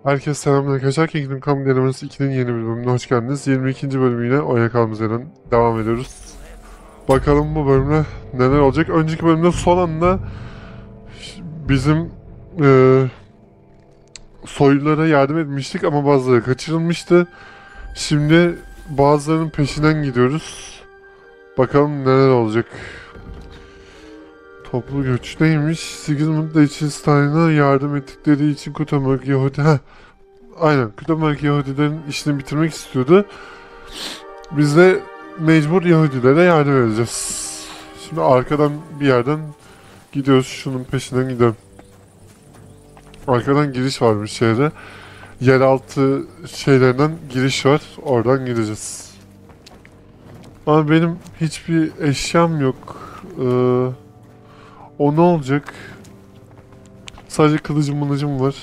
Herkese selamlar arkadaşlar. Kingdom Come Deliverance 2'nin yeni bir bölümüne hoş geldiniz. 22. bölümüyle oya kaldığımız yerden devam ediyoruz. Bakalım bu bölümde neler olacak. Önceki bölümde son anda bizim soylulara yardım etmiştik ama bazıları kaçırılmıştı. Şimdi bazılarının peşinden gidiyoruz. Bakalım neler olacak. Toplu göç neymiş? Sigmund da İçin yardım ettikleri için Kutamalık Yahudi... Aynen, Kutamalık Yahudilerin işini bitirmek istiyordu. Biz de mecbur Yahudilere yardım edeceğiz. Şimdi arkadan bir yerden gidiyoruz. Şunun peşinden gidelim. Arkadan giriş varmış şehre. Yeraltı şeylerinden giriş var. Oradan gideceğiz. Ama benim hiçbir eşyam yok. O ne olacak? Sadece kılıcım var.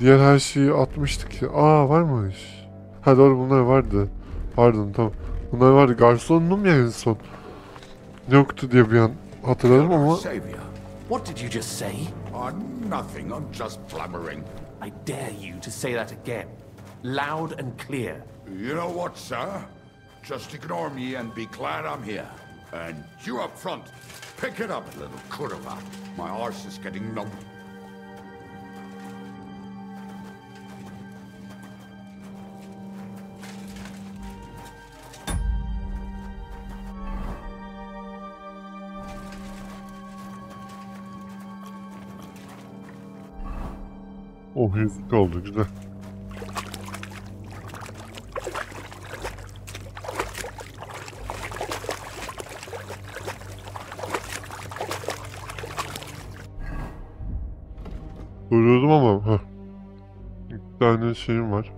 Diğer her şeyi atmıştık ya. Aa, varmış. Ha doğru, bunlar vardı. Pardon, tamam. Bunlar vardı. Garsonum ya en son. Yoktu diye bir an hatırladım ama... What did you just say? Nothing, I'm just blabbering. I dare you to say that again. Loud and clear. You know what, sir? Just ignore me and be glad I'm here. And you up front, pick it up, little kurva. My arse is getting numb. Oh, yüzük oldu, güzel. Duruyordum ama bir tane şeyim var.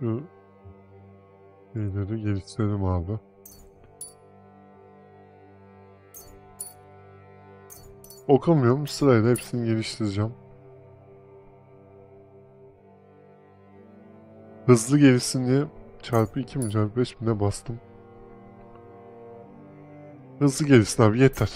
Şu şeyleri geliştirelim abi. Okumuyorum, sırayla hepsini geliştireceğim. Hızlı gelişsin diye çarpı 2 mi çarpı 5 mi ne bastım. Hızlı gelişsin abi, yeter.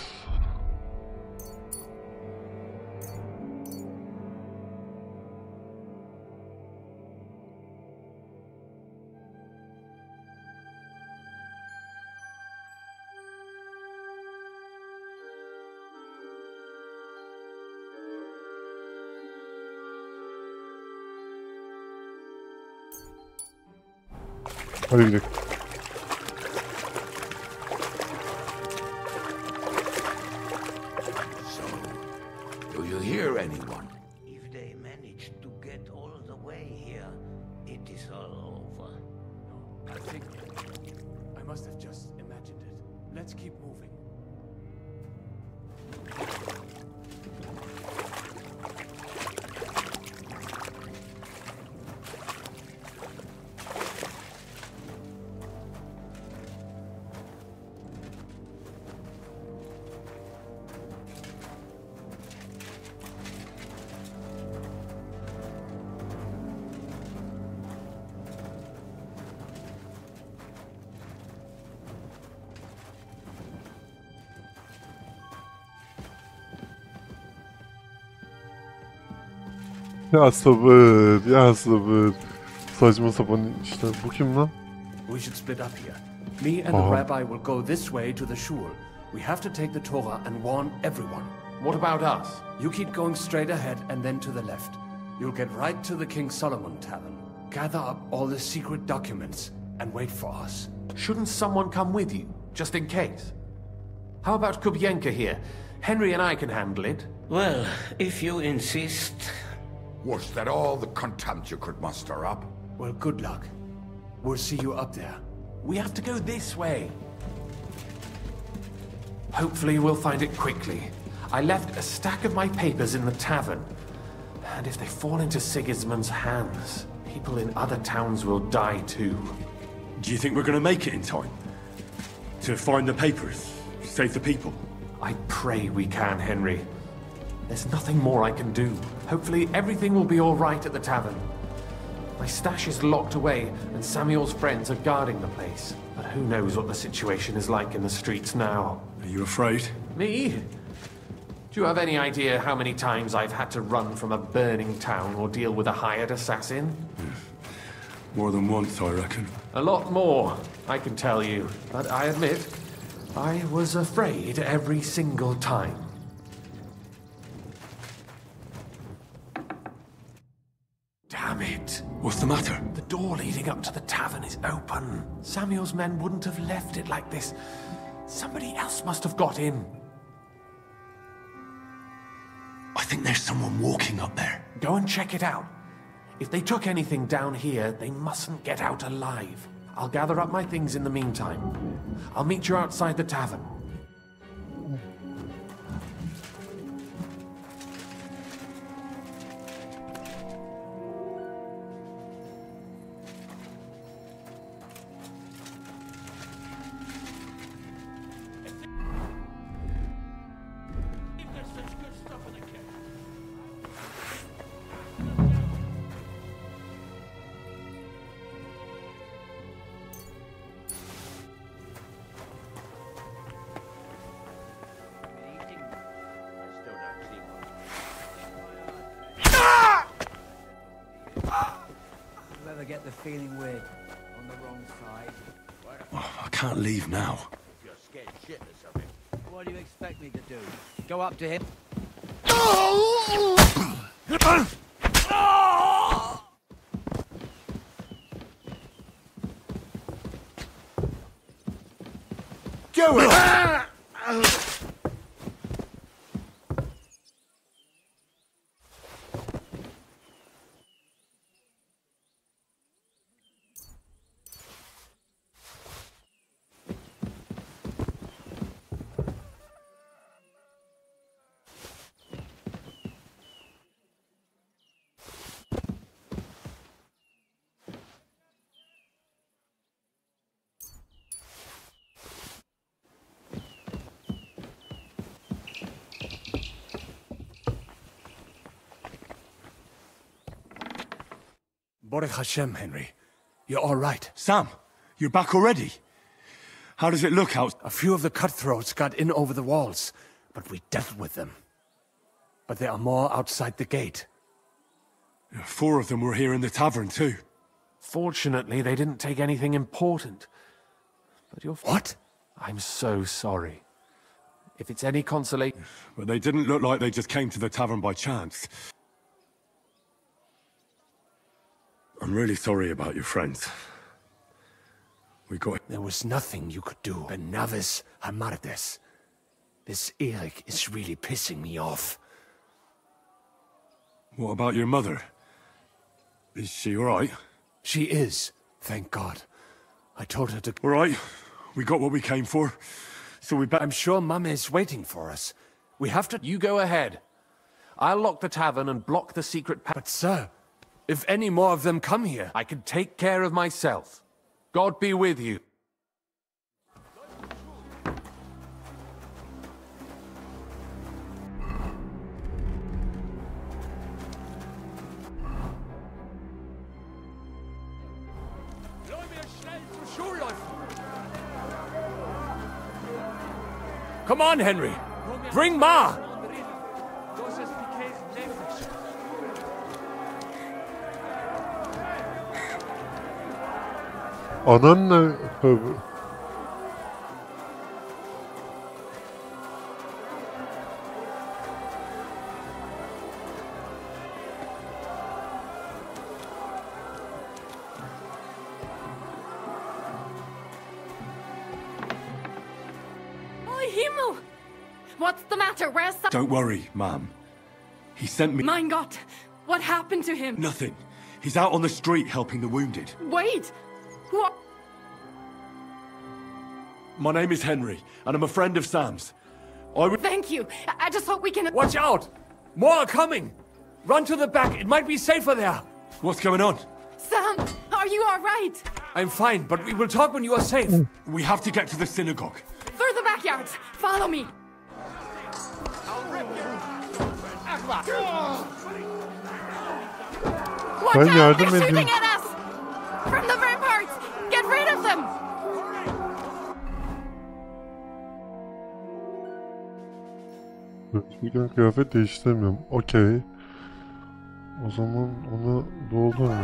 Hadi gidelim. So, do you hear anyone? If they manage to get all the way here, it is all over. I think I must have just imagined it. Let's keep moving. Ya sabır, ya sabır. Saçma sapan işte. Bu kim lan? We should split up here. Me and the rabbi will go this way to the shul. We have to take the Torah and warn everyone. What about us? You keep going straight ahead and then to the left. You'll get right to the King Solomon Tavern. Gather up all the secret documents and wait for us. Shouldn't someone come with you, just in case? How about Kubienka here? Henry and I can handle it. Well, if you insist. Was that all the contempt you could muster up? Well, good luck. We'll see you up there. We have to go this way. Hopefully we'll find it quickly. I left a stack of my papers in the tavern. And if they fall into Sigismund's hands, people in other towns will die too. Do you think we're going to make it in time? To find the papers? Save the people? I pray we can, Henry. There's nothing more I can do. Hopefully everything will be all right at the tavern. My stash is locked away, and Samuel's friends are guarding the place. But who knows what the situation is like in the streets now? Are you afraid? Me? Do you have any idea how many times I've had to run from a burning town or deal with a hired assassin? More than once, I reckon. A lot more, I can tell you. But I admit, I was afraid every single time. Damn it! What's the matter? The door leading up to the tavern is open. Samuel's men wouldn't have left it like this. Somebody else must have got in. I think there's someone walking up there. Go and check it out. If they took anything down here, they mustn't get out alive. I'll gather up my things in the meantime. I'll meet you outside the tavern. Get the feeling we're on the wrong side. Oh, I can't leave now. You're scared shitless of him. What do you expect me to do? Go up to him? Do it! Baruch Hashem, Henry. You're all right. Sam, you're back already? How does it look out? A few of the cutthroats got in over the walls, but we dealt with them. But there are more outside the gate. 4 of them were here in the tavern too. Fortunately, they didn't take anything important. But you're... What? I'm so sorry. If it's any consolation... But they didn't look like they just came to the tavern by chance. I'm really sorry about your friends. We got... There was nothing you could do. Benavis Hamardes. This Eric is really pissing me off. What about your mother? Is she alright? She is, thank God. I told her to... Alright, we got what we came for. So we better... I'm sure Mum is waiting for us. We have to... You go ahead. I'll lock the tavern and block the secret But sir, if any more of them come here... I can take care of myself. God be with you. Come on, Henry. Bring Ma. Anan ne? Himmel! What's the matter? Where's the... Don't worry, ma'am. He sent me... Mein Gott! What happened to him? Nothing. He's out on the street helping the wounded. Wait! What? My name is Henry, and I'm a friend of Sam's. Thank you. I just hope we can... Watch out! More are coming! Run to the back, it might be safer there. What's going on? Sam, are you all right? I'm fine, but we will talk when you are safe. We have to get to the synagogue. Through the backyards. Follow me. Watch Ben out! yardım They're edeyim. shooting at us! From the ramparts! Get rid of them! Bugün kıyafet değiştiremiyorum. Okey. O zaman onu doldurma.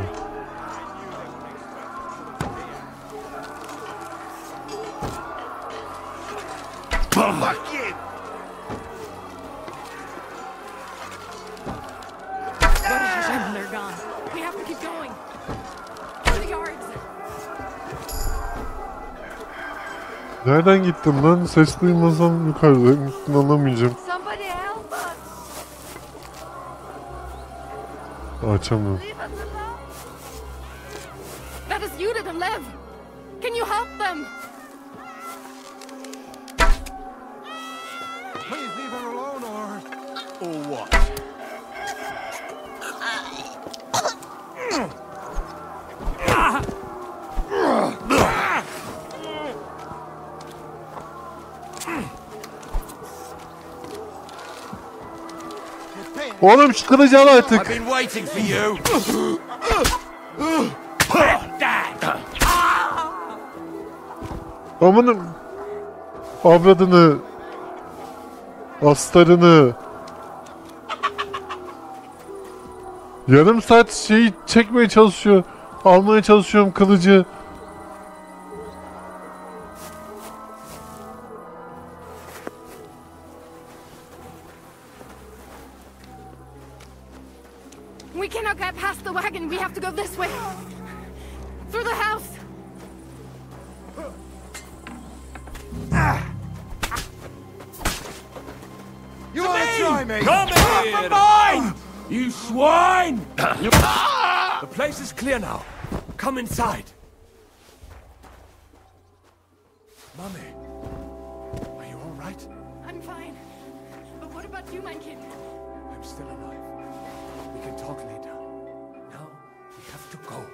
Fuck you! They're gone. We have to keep going. Through the yards. Nereden gittim lan? Ses duymasam yukarıda. İnanamayacağım. Somebody help us! Açamıyorum. Leave us alone! That is you to live! Can you help them? Please leave her alone or what? Oğlum şu kılıcı al artık. I've been waiting for you. Amanın avradını, astarını. Yarım saat şeyi çekmeye çalışıyor. Almaya çalışıyorum kılıcı. We cannot get past the wagon. We have to go this way. Through the house. You want to try me? Come here! Mine! You swine! The place is clear now. Come inside. Mommy, are you all right? I'm fine. But what about you, my kid? I'm still alive. We can talk later. Now, we have to go.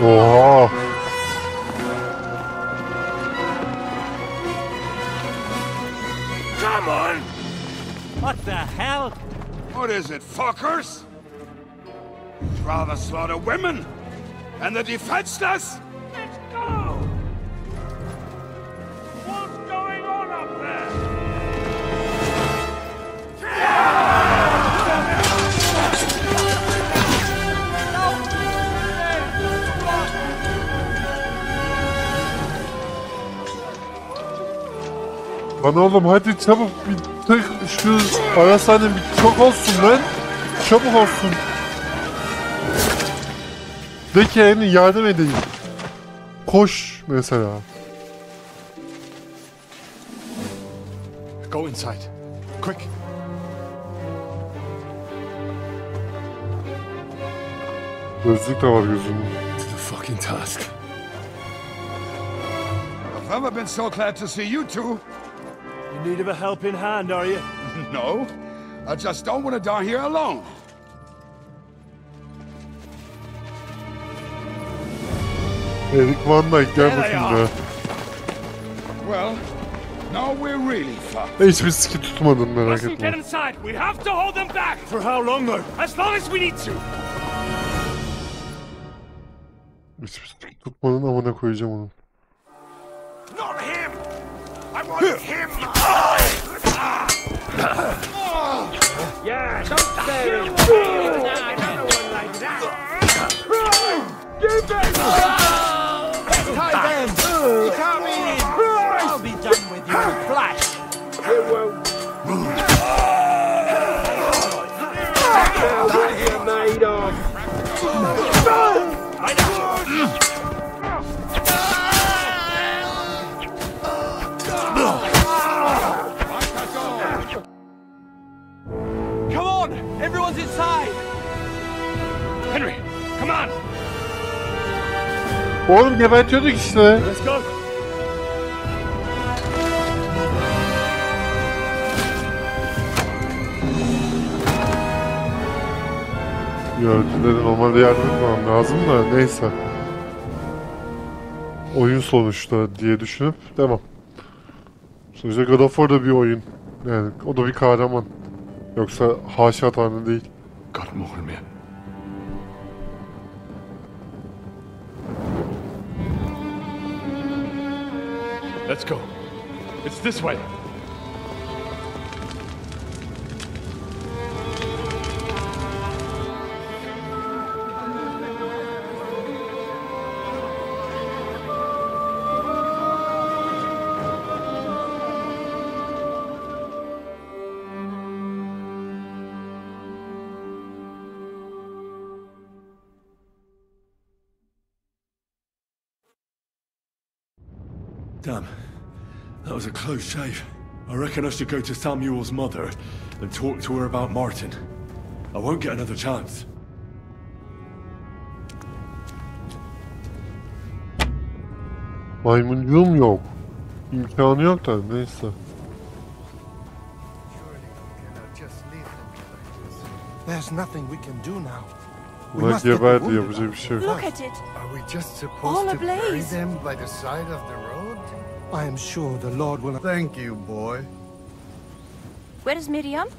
Oha. Come on! What the hell? What is it, fuckers? You'd rather slaughter women and the defenseless? Let's go! What's going on up there? Lan oğlum hadi çabuk bir tık şu arasane bir çok olsun lan. Çabuk olsun. De ki yani yardım edeyim. Koş mesela. Go inside. Quick. Gözlük de var gözümün. The fucking task. I've never been so glad to see you two. In need of a helping hand, are you? No, I just don't want to die here alone. Erik Van Dijk gel bakayım be. Well, now we're really fucked. Hiçbir siki tutmadın merak etme. inside. We have to hold them back. For how long, though? As long as we need to. Hiçbir siki tutmadın amına koyacağım onu. Not him! I want him! Yeah, don't stare in the face. Another one like that. Give it! Tight then. You can't be in. I'll be done with you in a flash. You won't. What are you made of? Come on! Oğlum gebertiyorduk işte. Let's go! Gördüğünde normalde yardım etmem lazım da neyse. Oyun sonuçta diye düşünüp devam. Sonuçta God of War da bir oyun. Yani o da bir kahraman. Yoksa haşa tanrı değil. Gott mogen mir. Let's go. It's this way. Damn, that was a close shave. I reckon I should go to Samuel's mother and talk to her about Martin. I won't get another chance. Maymuncuğum yok. İmkanı yok da neyse. There's nothing we can do now. Buna geberdi, yapacak bir şey yok. Look at it. Are we just supposed to bury them by the side of the road? I am sure the Lord will. Thank you, boy. Where is Miriam?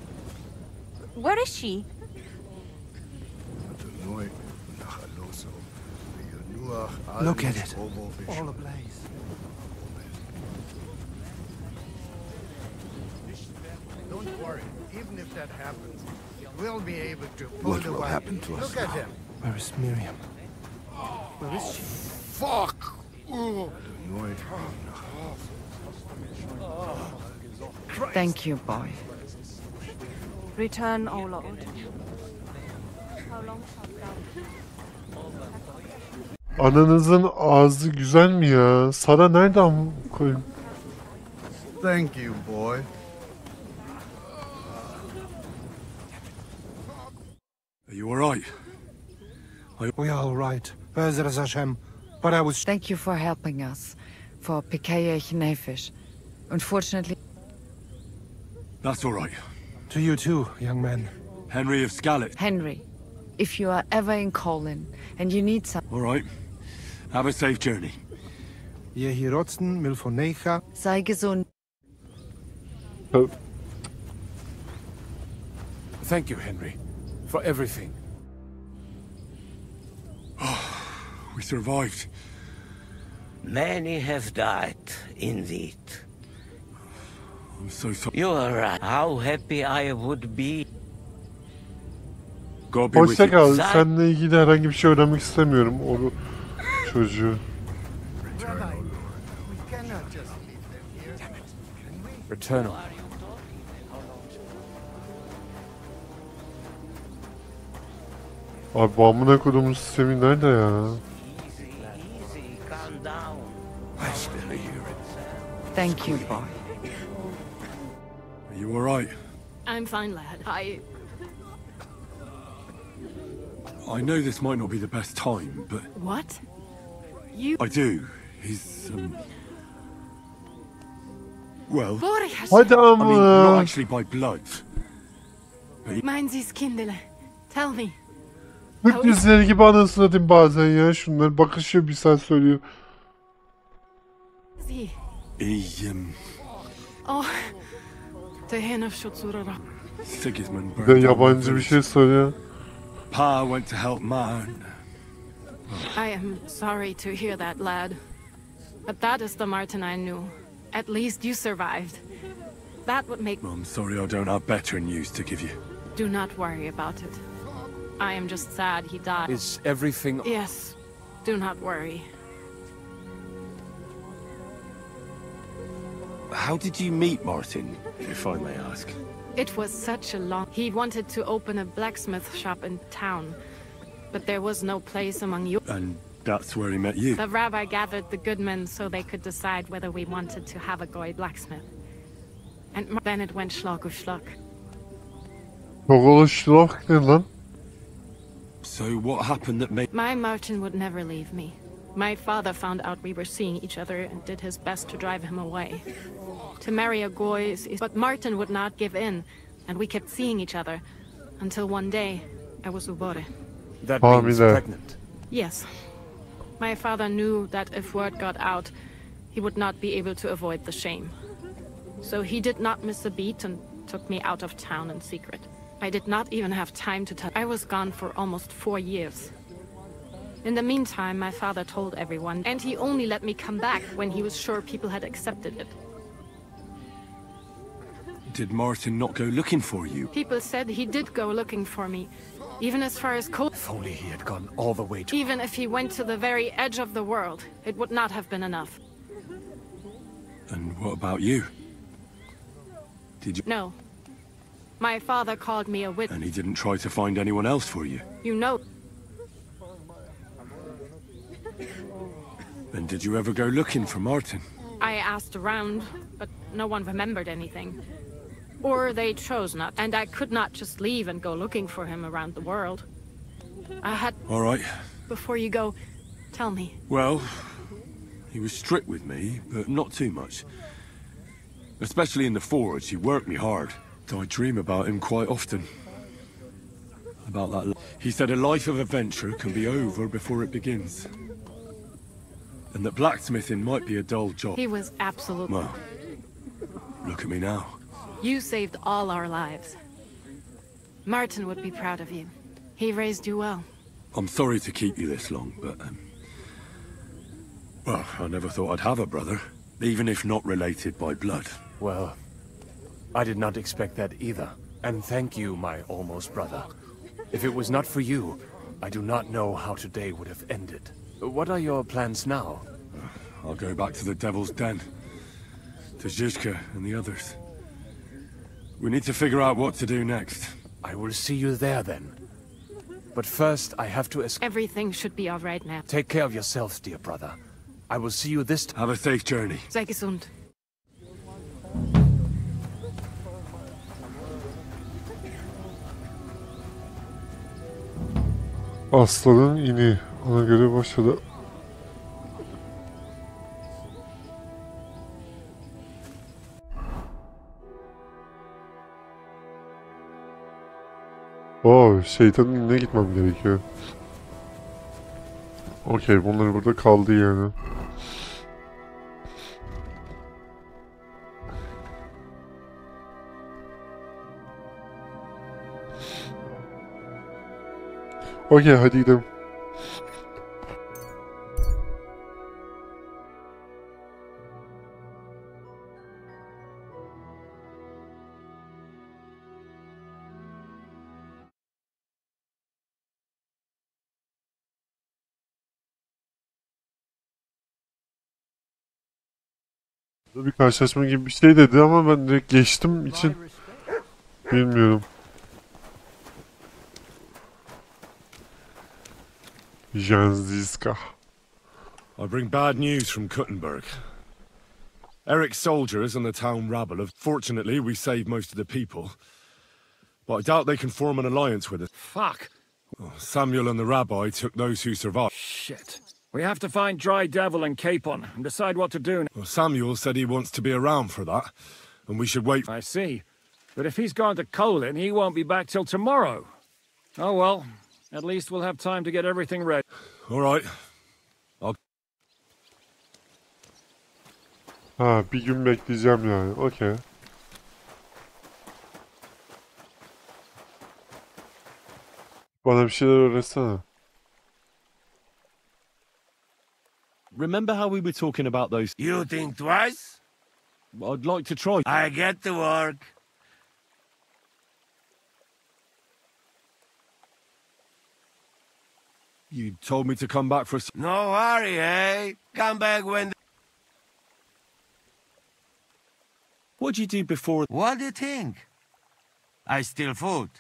Where is she? Look at it. All ablaze. Don't worry. Even if that happens, we'll be able to pull What will happen to us Look at now? him. Where is Miriam? Where is she? Fuck! Thank you, boy. Return, O Lord. How long Ananızın ağzı güzel mi ya? Sara nereden koyayım? Thank you, boy. Are you alright? We are all right. Bezras Hashem. But I was. Thank you for helping us. For Pikaye Nefish. Unfortunately... That's alright. To you too, young man. Henry of Scarlet. Henry, if you are ever in Colin and you need some... Alright. Have a safe journey. Yehi rotzen, milfonecha. Sei gesund. Thank you, Henry, for everything. We survived. Many have died, indeed. I'm so sorry. You are right. How happy I would be. God be with Hoşça you. kal. Seninle ilgili herhangi bir şey öğrenmek istemiyorum. O çocuğu. Return. Abi bu amına koyduğumuz sistemi nerede ya? Easy, calm down. I still hear it. Thank you, boy. Are you alright? I'm fine, lad. I know this might not be the best time, but... What? You... I do. He's, well... Hadi I mean, not ama. actually by blood. Meinen Sie's Kindele? Tell me. Türk dizileri gibi anasını satayım bazen ya. Şunlar bakışıyor bir saat söylüyor. Sie. He, Oh. Der Herr of Schutzurara. Sigismund Bir de burned down the yabancı bir village. şey söylüyor. Pa went to help Man. I am sorry to hear that, lad. But that is the Martin I knew. At least you survived. That would make... I'm sorry I don't have better news to give you. Do not worry about it. I am just sad he died. Is everything... Yes. Do not worry. How did you meet Martin, if I may ask? It was such a long... He wanted to open a blacksmith shop in town. But there was no place among you. And that's where he met you? The rabbi gathered the good men so they could decide whether we wanted to have a goy blacksmith. And then it went schlock of schlock. Çok oluşluk ne lan? So what happened that made... My Martin would never leave me. My father found out we were seeing each other and did his best to drive him away. To marry a Goy is... But Martin would not give in, and we kept seeing each other. Until one day, I was ubore. That means pregnant. Yes. My father knew that if word got out, he would not be able to avoid the shame. So he did not miss a beat and took me out of town in secret. I did not even have time to tell. I was gone for almost 4 years. In the meantime, my father told everyone, and he only let me come back when he was sure people had accepted it. Did Martin not go looking for you? People said he did go looking for me, even as far as cold. If only he had gone all the way to... Even if he went to the very edge of the world, it would not have been enough. And what about you? Did you... No. My father called me a witch. And he didn't try to find anyone else for you? You know... And did you ever go looking for Martin? I asked around, but no one remembered anything. Or they chose not, and I could not just leave and go looking for him around the world. I had... All right. Before you go, tell me. Well, he was strict with me, but not too much. Especially in the forge, he worked me hard. I dream about him quite often. About that... He said a life of adventure can be over before it begins. And that blacksmithing might be a dull job. He was absolutely... Well, look at me now. You saved all our lives. Martin would be proud of you. He raised you well. I'm sorry to keep you this long, but... well, I never thought I'd have a brother, even if not related by blood. Well, I did not expect that either. And thank you, my almost brother. If it was not for you, I do not know how today would have ended. What are your plans now? I'll go back to the Devil's Den. To Zizka and the others. We need to figure out what to do next. I will see you there then. But first, I have to Everything should be all right now. Take care of yourself, dear brother. I will see you this time. Have a safe journey. Sei gesund. Aslanın ini. Ona göre başladı. Şeytanın inine gitmem gerekiyor. Okey, bunlar burada kaldı yani. Okey, hadi gidelim. Bir karşılaşma gibi bir şey dedi ama ben direkt geçtim için bilmiyorum. Janziska. I bring bad news from Kuttenberg. Eric's soldiers and the town rabble have... Fortunately, we saved most of the people. But I doubt they can form an alliance with us. Fuck! Samuel and the rabbi took those who survived. Shit. We have to find Dry Devil and Capon and decide what to do. Well, Samuel said he wants to be around for that, and we should wait. I see. But if he's gone to Colin, he won't be back till tomorrow. Oh well. At least we'll have time to get everything ready. All right. Bir gün bekleyeceğim yani. Okey. Bana bir şeyler öğretsene. Remember how we were talking about those... You think twice? I'd like to try. I get to work. You told me to come back for... No hurry, eh? Come back when... What'd you do before... What do you think? I steal food.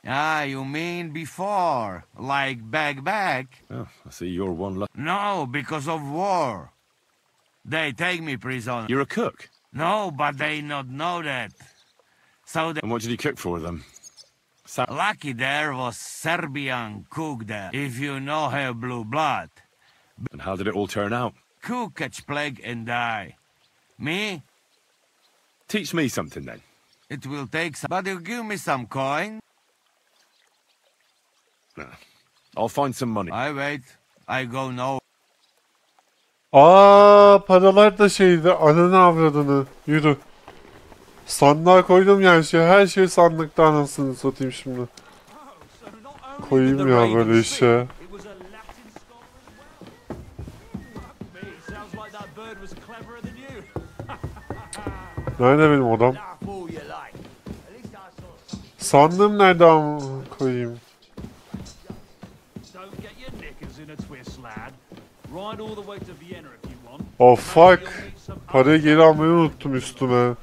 Ah, you mean before, like back? Oh, I see you're one luck. No, because of war. They take me prisoner. You're a cook? No, but they not know that. So they... And what did you cook for them? Lucky there was Serbian cook there, if you know her blue blood. And how did it all turn out? Cook catch plague and die. Me? Teach me something then. It will take some, but you give me some coin. I'll find some money. I wait. I go now. Paralar da şeydi. Ananı avradını. Yürü. Sandığa koydum yani her şey sandıkta, anasını satayım şimdi. Koyayım ya böyle işe. Nerede benim odam? Sandığım nerede ama koyayım? Oh fuck. Parayı geri almayı unuttum üstüme.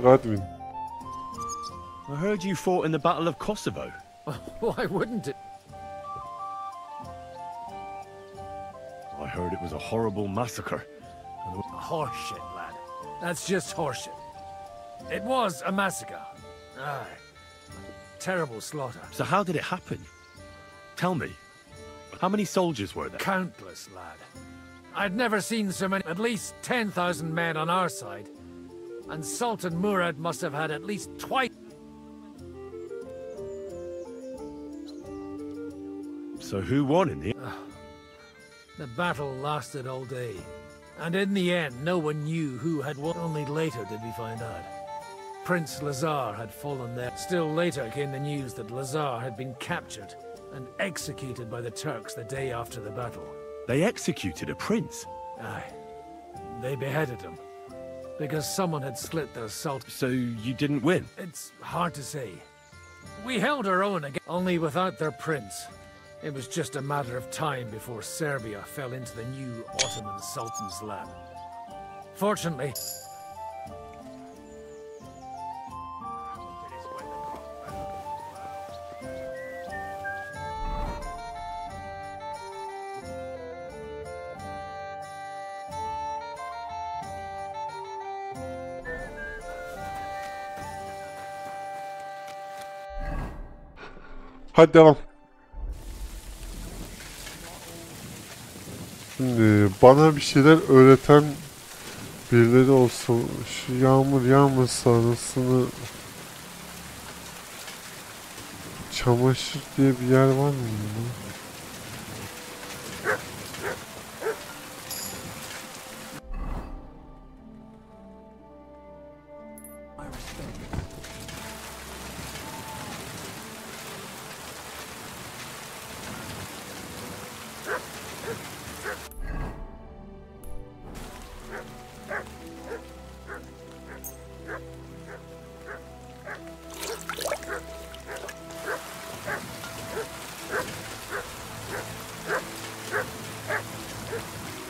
Godwin. I heard you fought in the Battle of Kosovo. Why wouldn't it? I heard it was a horrible massacre. Horseshit, lad. That's just horseshit. It was a massacre. Aye. Terrible slaughter. So how did it happen? Tell me. How many soldiers were there? Countless, lad. I'd never seen so many. At least 10,000 men on our side. And Sultan Murad must have had at least twice. So who won in the end? The battle lasted all day. And in the end, no one knew who had won. Only later did we find out. Prince Lazar had fallen there. Still later came the news that Lazar had been captured and executed by the Turks the day after the battle. They executed a prince? Aye. They beheaded him. Because someone had slit their sultan. So you didn't win? It's hard to say. We held our own again, only without their prince. It was just a matter of time before Serbia fell into the new Ottoman Sultan's lap. Fortunately... Hadi devam. Şimdi bana bir şeyler öğreten birileri olsa, şu yağmur yağmasa anasını, çamaşır diye bir yer var mı?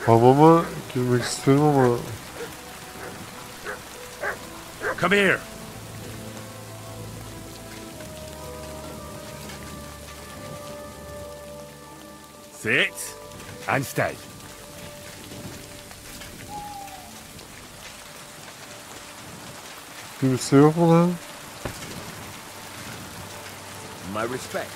Hamama girmek istiyorum ama... Come here. Sit and stay. Kimse yok mu lan? My respect.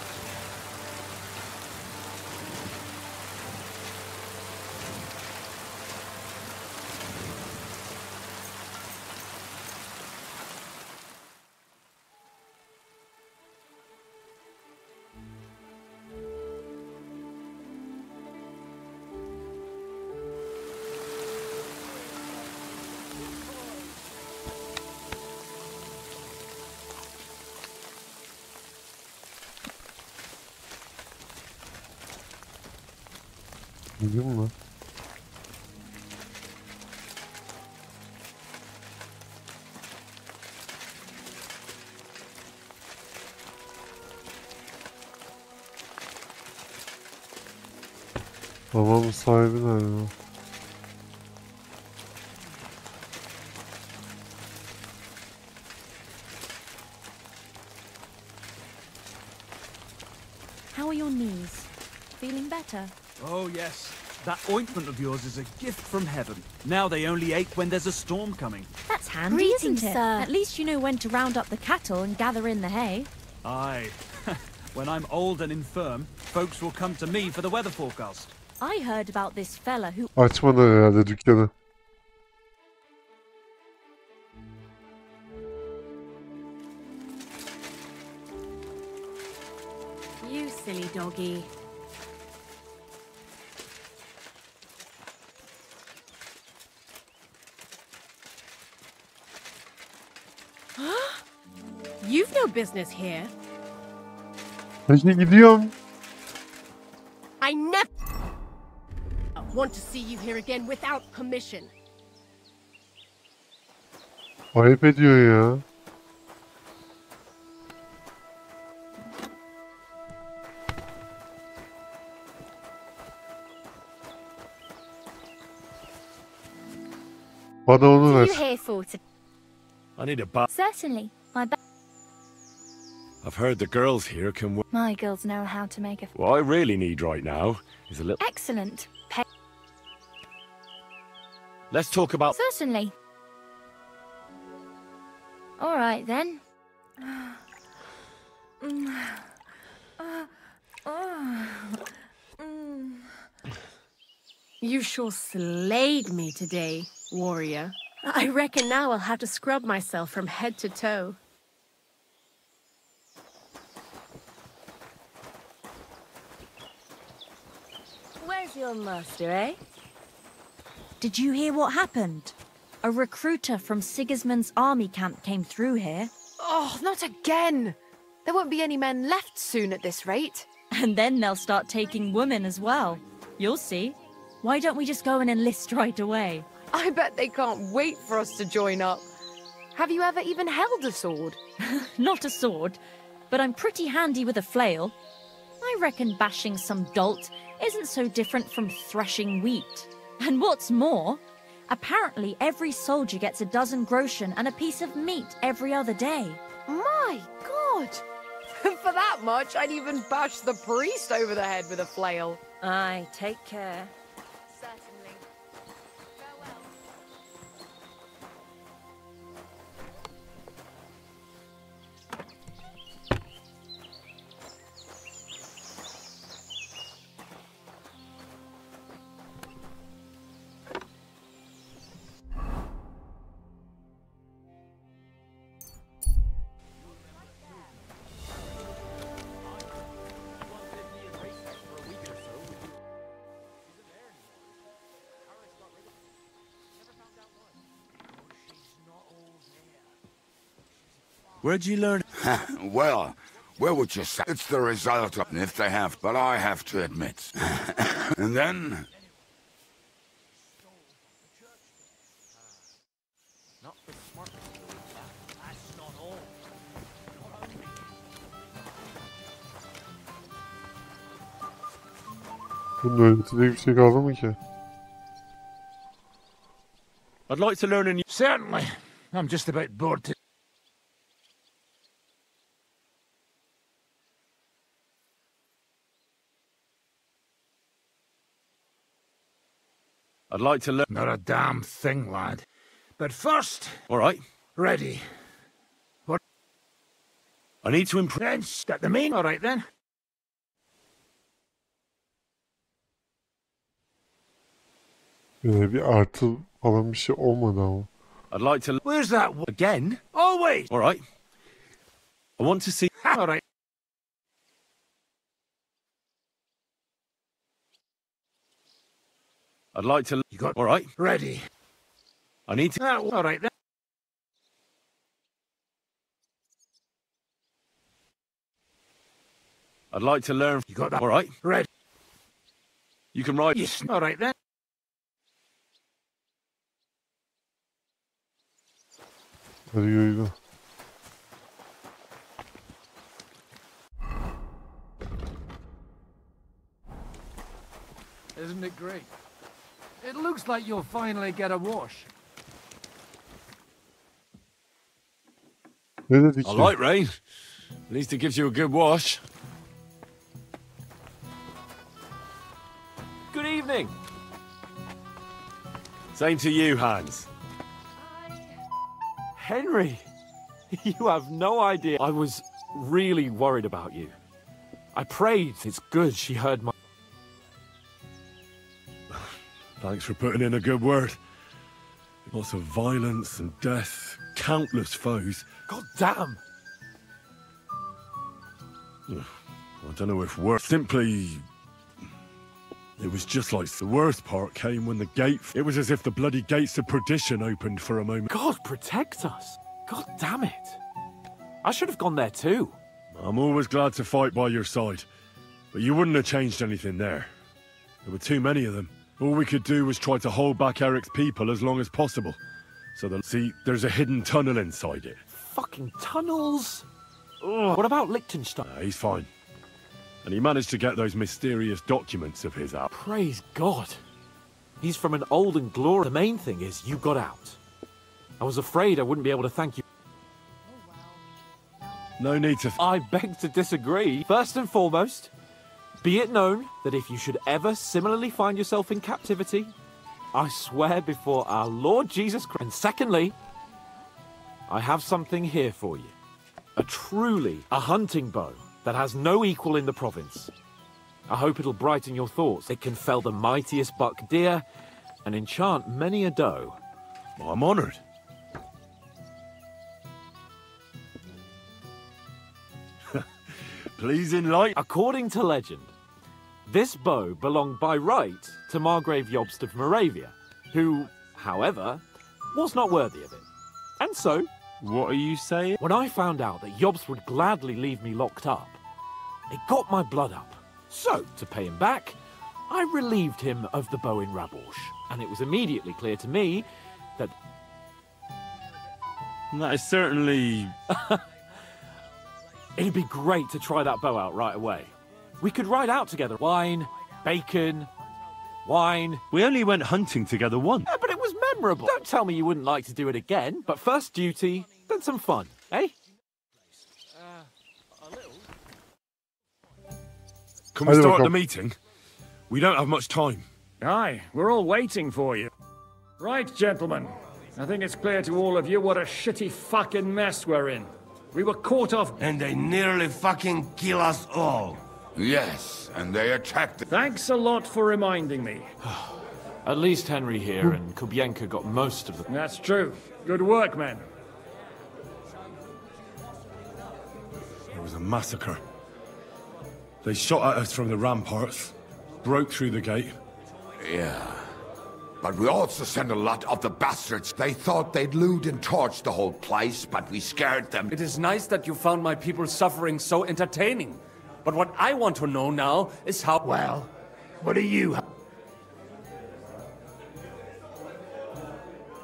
Biliyor musun? Babamın sahibi nerede? How are your knees? Feeling better? Oh, yes. That ointment of yours is a gift from heaven. Now they only ache when there's a storm coming. That's handy, isn't it? At least you know when to round up the cattle and gather in the hay. Aye. When I'm old and infirm, folks will come to me for the weather forecast. I heard about this fella who... Açmadı herhalde dükkanı. You silly doggy. You've no business here. Hadi gidiyorum. I never want to see you here again without permission. Ayıp ediyor ya. Bana onu ver. What are you here for? I need a bath. Certainly. I've heard the girls here can work. My girls know how to make a... What I really need right now is a little... Excellent. Let's talk about... Certainly. All right, then. You sure slayed me today, warrior. I reckon now I'll have to scrub myself from head to toe. Where's your master, eh? Did you hear what happened? A recruiter from Sigismund's army camp came through here. Oh, not again! There won't be any men left soon at this rate. And then they'll start taking women as well. You'll see. Why don't we just go and enlist right away? I bet they can't wait for us to join up. Have you ever even held a sword? Not a sword, but I'm pretty handy with a flail. I reckon bashing some dolt isn't so different from threshing wheat. And what's more, apparently every soldier gets a dozen groschen and a piece of meat every other day. My God! For that much, I'd even bash the priest over the head with a flail. Aye, take care. Certainly. Farewell. Where'd you learn? Well, where would you say? It's the result of if they have, but I have to admit. And then... Bunun öğretilecek bir şey kaldı mı ki? I'd like to learn a new... Certainly. I'm just about bored to... I'd like to learn... Not a damn thing, lad. But first... All right. Ready. What? I need to improve... Then, got the main. All right, then. Bir artı falan bir şey olmadı ama. I'd like to... Where's that? Again? Always! All right. I want to see... All right. I'd like to... You got... All right. Ready. I need to... All right, then. I'd like to learn... You got that? All right. Ready. You can ride... Yes. All right, then. Hadi yürü. Isn't it great? It looks like you'll finally get a wash. Ne dedik I ya? like rain. At least it gives you a good wash. Same to you, Hans. Henry, you have no idea. I was really worried about you. I prayed. It's good she heard my... Thanks for putting in a good word. Lots of violence and death, countless foes. God damn! I don't know if worse. Simply... It was just like the worst part came when the gate... It was as if the bloody gates of perdition opened for a moment. God protect us! God damn it! I should have gone there too. I'm always glad to fight by your side. But you wouldn't have changed anything there. There were too many of them. All we could do was try to hold back Eric's people as long as possible. So that... See, there's a hidden tunnel inside it. Fucking tunnels! Ugh. What about Liechtenstein? He's fine. And he managed to get those mysterious documents of his out. Praise God. He's from an old and glorious... The main thing is you got out. I was afraid I wouldn't be able to thank you. No need to... I beg to disagree. First and foremost, be it known that if you should ever similarly find yourself in captivity, I swear before our Lord Jesus Christ. And secondly, I have something here for you. A hunting bow that has no equal in the province. I hope it'll brighten your thoughts. It can fell the mightiest buck deer and enchant many a doe. Well, I'm honoured. Please enlighten. According to legend, this bow belonged by right to Margrave Jobst of Moravia, who, however, was not worthy of it. And so... What are you saying? When I found out that Jobst would gladly leave me locked up, it got my blood up. So, to pay him back, I relieved him of the bow in Raborsch, and it was immediately clear to me that... That is certainly... It'd be great to try that bow out right away. We could ride out together. Wine, bacon, wine. We only went hunting together once. Yeah, but it was memorable. Don't tell me you wouldn't like to do it again. But first duty, then some fun, eh? Can we start the meeting? We don't have much time. Aye, we're all waiting for you. Right, gentlemen. I think it's clear to all of you what a shitty fucking mess we're in. We were caught off... And they nearly fucking kill us all. Yes, and they attacked... Thanks a lot for reminding me. At least Henry here and Kubienka got most of them. That's true. Good work, men. There was a massacre. They shot at us from the ramparts, broke through the gate. Yeah. But we also sent a lot of the bastards. They thought they'd loot and torch the whole place, but we scared them. It is nice that you found my people's suffering so entertaining. But what I want to know now is how... Well, what do you...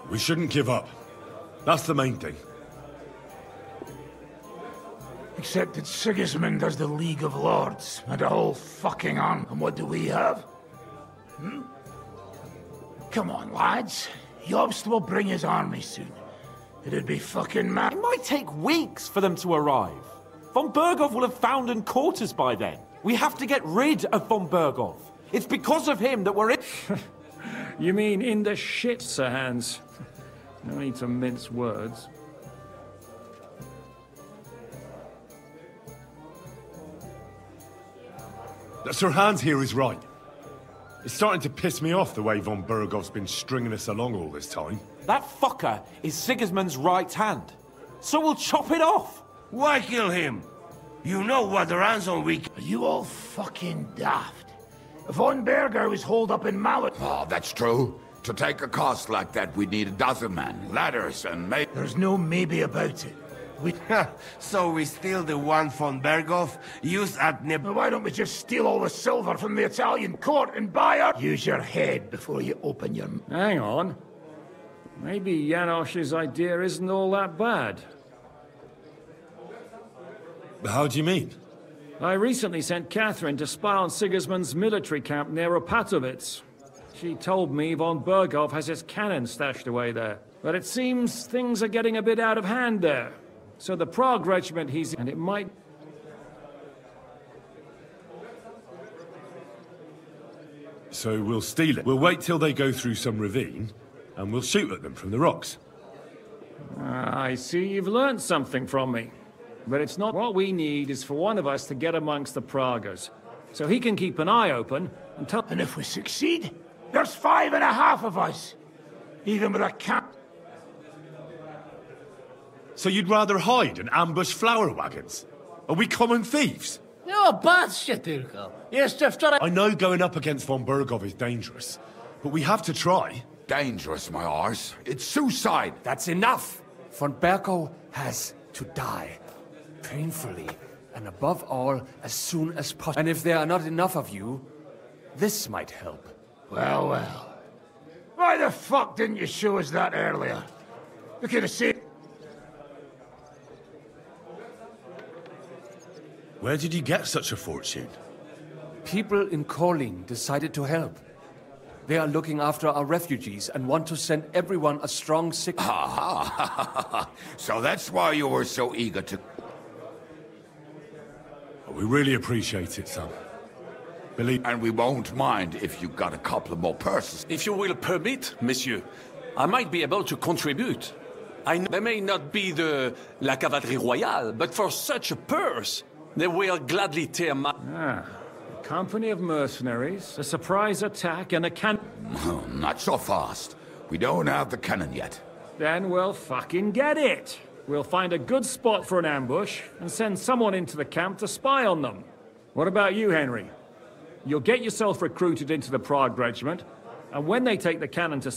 We shouldn't give up. That's the main thing. Except that Sigismund has the League of Lords and a whole fucking army. And what do we have? Hmm? Come on, lads. Jobst will bring his army soon. It'd be fucking mad. It might take weeks for them to arrive. Von Berghoff will have found and caught us by then. We have to get rid of Von Berghoff. It's because of him that we're in... You mean in the shit, Sir Hans? No need to mince words. Sir Hans here is right. It's starting to piss me off the way Von Berghoff's been stringing us along all this time. That fucker is Sigismund's right hand. So we'll chop it off. Why kill him? You know what the ransom we... Are you all fucking daft? Von Berger was holed up in Mallet. Oh, that's true. To take a cost like that, we'd need a dozen men, ladders, and maybe... There's no maybe about it. So we steal the one von Berghoff, use at Nib... Why don't we just steal all the silver from the Italian court and buy our... Use your head before you open your... Hang on. Maybe Janosch's idea isn't all that bad. How do you mean? I recently sent Catherine to spy on Sigismund's military camp near Opatowitz. She told me von Berghoff has his cannon stashed away there. But it seems things are getting a bit out of hand there. So the Prague regiment he's in, and it might... So we'll steal it. We'll wait till they go through some ravine, and we'll shoot at them from the rocks. I see you've learned something from me. But it's not what we need is for one of us to get amongst the Pragas. So he can keep an eye open until... And if we succeed, there's 5.5 of us. Even with a camp. So you'd rather hide and ambush flower wagons? Are we common thieves? No, patrzcie tylko. Jeszcze wczoraj... I know going up against von Bergov is dangerous, but we have to try. Dangerous, my arse. It's suicide. That's enough. Von Bergov has to die. Painfully, and above all, as soon as possible. And if there are not enough of you, this might help. Well, well. Why the fuck didn't you show us that earlier? We could have seen... Where did you get such a fortune? People in Kolin decided to help. They are looking after our refugees and want to send everyone a strong signal. So that's why you were so eager to... We really appreciate it, son. Believe... And we won't mind if you got a couple of more purses. If you will permit, monsieur, I might be able to contribute. I know they may not be la cavalerie royale, but for such a purse, they will gladly tear my... A company of mercenaries, a surprise attack, and a cannon... Not so fast. We don't have the cannon yet. Then we'll fucking get it. We'll find a good spot for an ambush and send someone into the camp to spy on them. What about you, Henry? You'll get yourself recruited into the Prague regiment, and when they take the cannon to...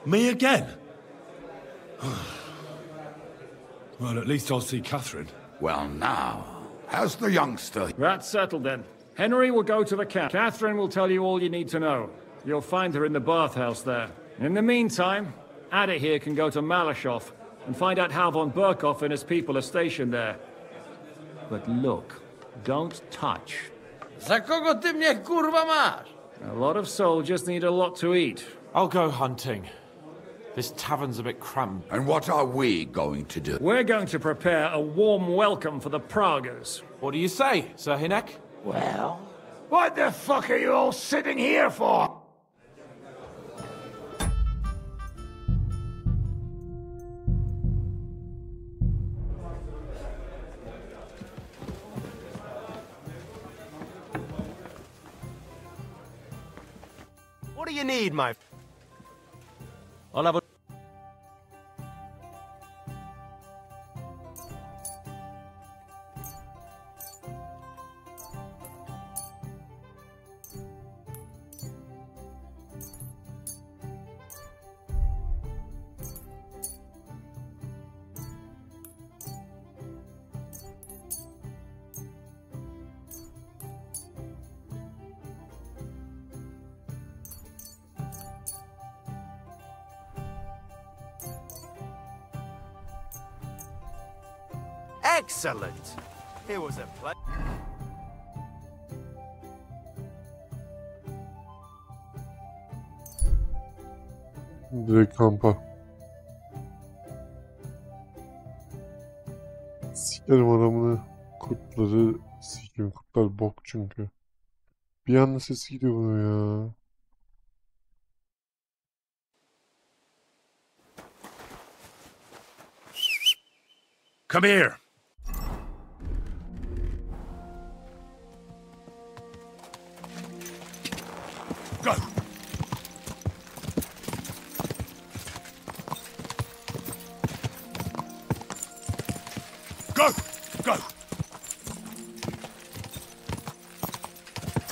Me again? Well, at least I'll see Catherine. Well, now, how's the youngster? That's settled then. Henry will go to the camp. Catherine will tell you all you need to know. You'll find her in the bathhouse there. In the meantime, Ada here can go to Malashov and find out how von Berkov and his people are stationed there. But look, don't touch. Za kogo ty mnie kurwa masz? A lot of soldiers need a lot to eat. I'll go hunting. This tavern's a bit cramped. And what are we going to do? We're going to prepare a warm welcome for the Pragas. What do you say, Sir Hinek? Well, what the fuck are you all sitting here for? What do you need, my... I'll have a... Excellent. It was a pleasure. Direkt kampa. Sikerim adamını. Kurtları sikerim. Kurtlar bok çünkü. Bir anda sesi gidiyor bunu ya. Come here. Go. Go. Go.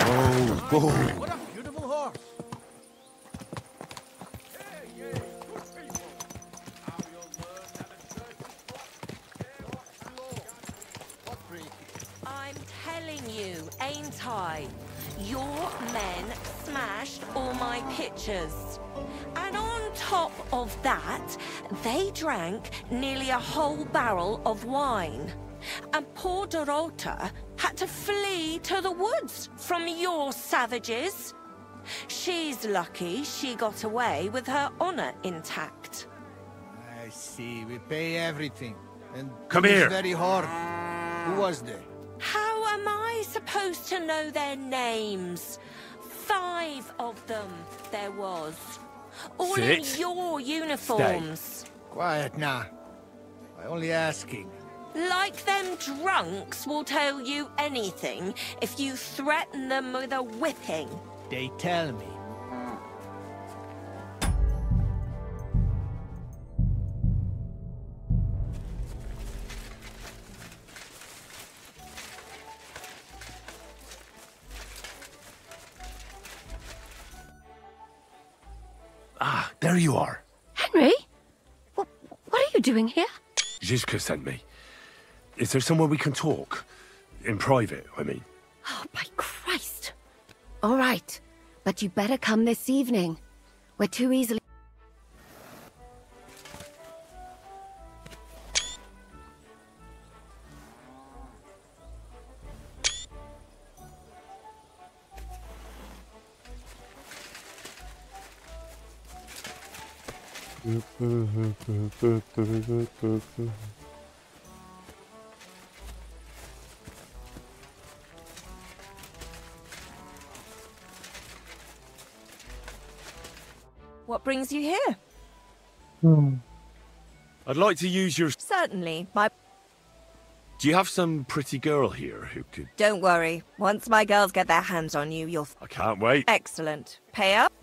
Oh, boy. What a beautiful horse. I'm telling you, ain't I? Your men smashed all my pictures. And on top of that, they drank nearly a whole barrel of wine. And poor Dorota had to flee to the woods from your savages. She's lucky she got away with her honor intact. I see. We pay everything. And Come it's here. very hard. Who was there? How am I supposed to know their names? 5 of them there was. All 6. in your uniforms. Quiet now. I'm only asking. Like them drunks will tell you anything if you threaten them with a whipping. They tell me. Ah, there you are. Henry? What are you doing here? Zizka sent me. Is there somewhere we can talk? In private, I mean. Oh, by Christ. All right, but you better come this evening. We're too easily... What brings you here? I'd like to use your... Certainly. Do you have some pretty girl here who could... Don't worry. Once my girls get their hands on you, you'll... I can't wait. Excellent. Pay up?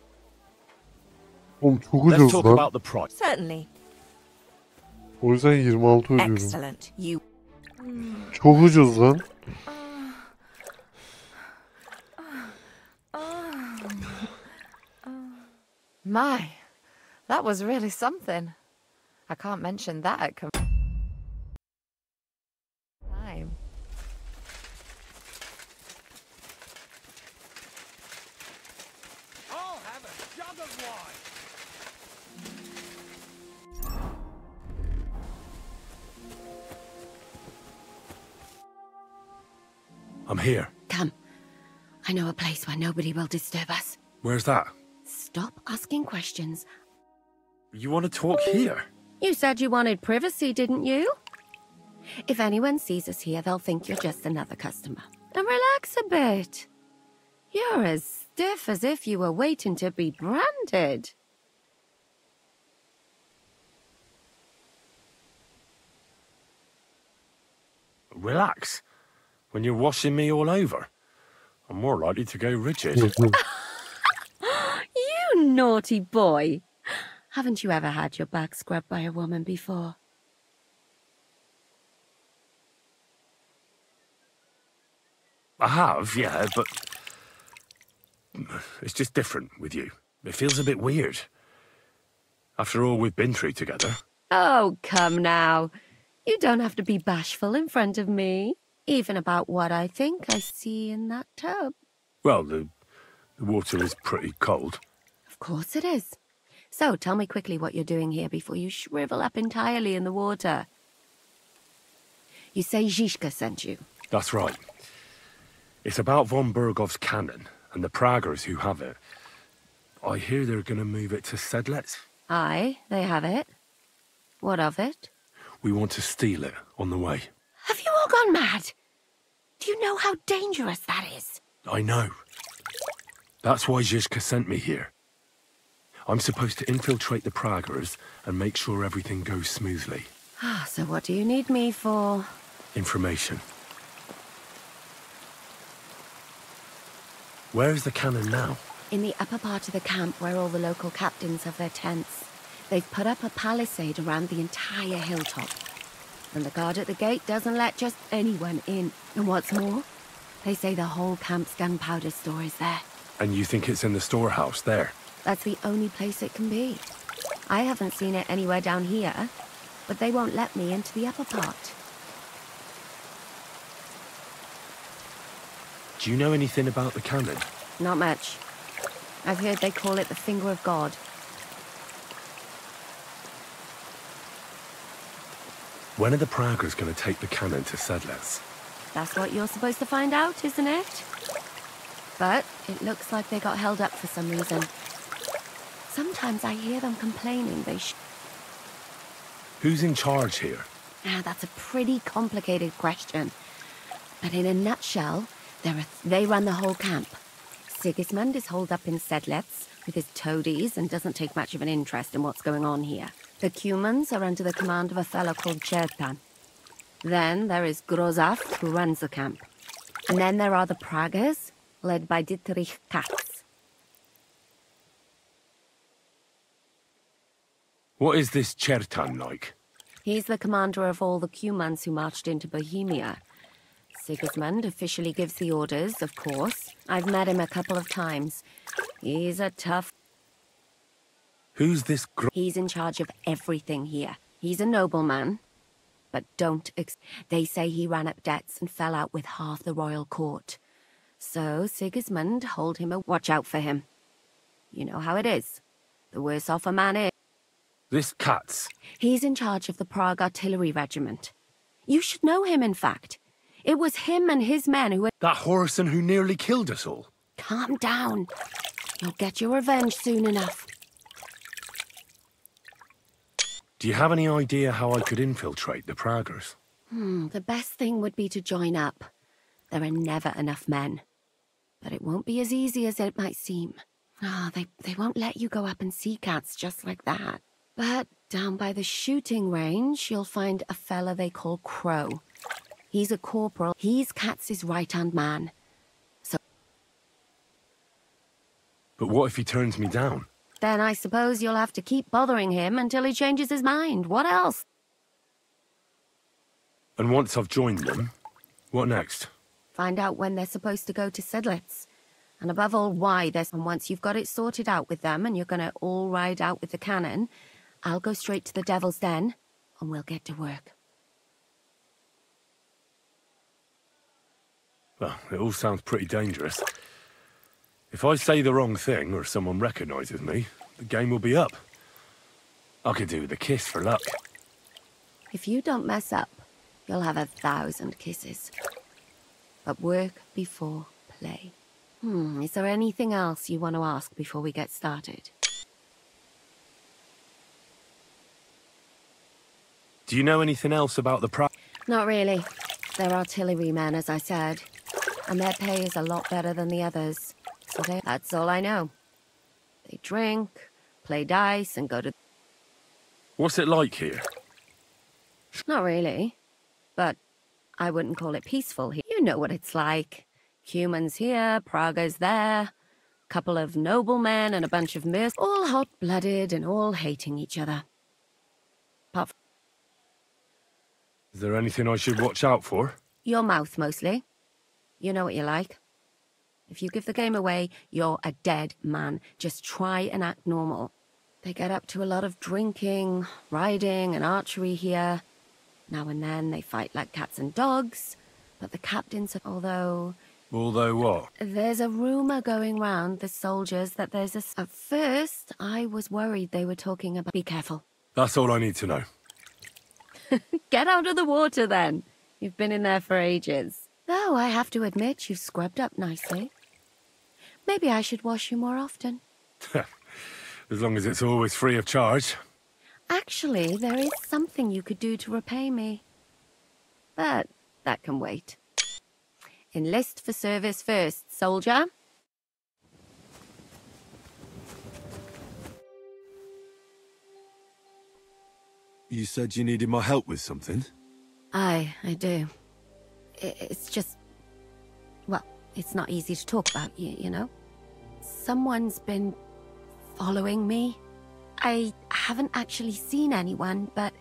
Oğlum çok Let's ucuz talk lan. about the price. Certainly. O yüzden 26 ödüyorum. Excellent. You... Çok ucuz lan. My, that was really something. I can't mention that at time. I'll have a jug of wine. I'm here. Come. I know a place where nobody will disturb us. Where's that? Stop asking questions. You want to talk here? You said you wanted privacy, didn't you? If anyone sees us here, they'll think you're just another customer. And relax a bit. You're as stiff as if you were waiting to be branded. Relax. When you're washing me all over, I'm more likely to go rigid. You naughty boy. Haven't you ever had your back scrubbed by a woman before? I have, yeah, but... It's just different with you. It feels a bit weird. After all we've been through together. Oh, come now. You don't have to be bashful in front of me. Even about what I think I see in that tub. Well, the water is pretty cold. Of course it is. So, tell me quickly what you're doing here before you shrivel up entirely in the water. You say Zizka sent you. That's right. It's about von Bergov's cannon and the Praggers who have it. I hear they're going to move it to Sedlec. Aye, they have it. What of it? We want to steal it on the way. Have you all gone mad? Do you know how dangerous that is? I know. That's why Zizka sent me here. I'm supposed to infiltrate the Praggers and make sure everything goes smoothly. Ah, so what do you need me for? Information. Where is the cannon now? In the upper part of the camp where all the local captains have their tents. They've put up a palisade around the entire hilltop. And the guard at the gate doesn't let just anyone in. And what's more, they say the whole camp's gunpowder store is there. And you think it's in the storehouse there? That's the only place it can be. I haven't seen it anywhere down here, but they won't let me into the upper part. Do you know anything about the cannon? Not much. I've heard they call it the Finger of God. When are the Praggers going to take the cannon to Sedlec? That's what you're supposed to find out, isn't it? But it looks like they got held up for some reason. Sometimes I hear them complaining they Who's in charge here? Ah, that's a pretty complicated question. But in a nutshell, they run the whole camp. Sigismund is holed up in Sedlitz with his toadies and doesn't take much of an interest in what's going on here. The Cumans are under the command of a fellow called Chertan. Then there is Grozaf, who runs the camp. And then there are the Pragas, led by Dietrich Katz. What is this Chertan like? He's the commander of all the Cumans who marched into Bohemia. Sigismund officially gives the orders, of course. I've met him a couple of times. He's a tough... Who's this He's in charge of everything here. He's a nobleman, but don't... They say he ran up debts and fell out with half the royal court. So Sigismund told him to watch out for him. You know how it is. The worse off a man is. This Katz? He's in charge of the Prague Artillery Regiment. You should know him, in fact. It was him and his men who... That Horson who nearly killed us all? Calm down. You'll get your revenge soon enough. Do you have any idea how I could infiltrate the Praggers? The best thing would be to join up. There are never enough men. But it won't be as easy as it might seem. They won't let you go up and see cats just like that. But down by the shooting range, you'll find a fella they call Crow. He's a corporal. He's Katz's right-hand man. So... But what if he turns me down? Then I suppose you'll have to keep bothering him until he changes his mind. What else? And once I've joined them, what next? Find out when they're supposed to go to Sedlitz. And above all, why they're... And once you've got it sorted out with them and you're going to all ride out with the cannon, I'll go straight to the Devil's Den and we'll get to work. Well, it all sounds pretty dangerous. If I say the wrong thing or someone recognizes me, the game will be up. I could do with a kiss for luck. If you don't mess up, you'll have 1,000 kisses. But work before play. Is there anything else you want to ask before we get started? Do you know anything else about the Not really. They're artillerymen, as I said. And their pay is a lot better than the others. So that's all I know. They drink, play dice, and go to... What's it like here? Not really. But I wouldn't call it peaceful here. You know what it's like. Cumans here, Praga's there. Couple of noblemen and a bunch of mercs. All hot-blooded and all hating each other. Apart from... Is there anything I should watch out for? Your mouth, mostly. You know what you like. If you give the game away, you're a dead man. Just try and act normal. They get up to a lot of drinking, riding, and archery here. Now and then they fight like cats and dogs. But the captains, although... Although what? There's a rumor going round the soldiers that there's a... At first, I was worried they were talking about... Be careful. That's all I need to know. Get out of the water, then. You've been in there for ages. Though I have to admit, you've scrubbed up nicely. Maybe I should wash you more often. As long as it's always free of charge. Actually, there is something you could do to repay me. But that can wait. Enlist for service first, soldier. You said you needed my help with something? I do. It's just... Well, it's not easy to talk about, you know? Someone's been following me. I haven't actually seen anyone, but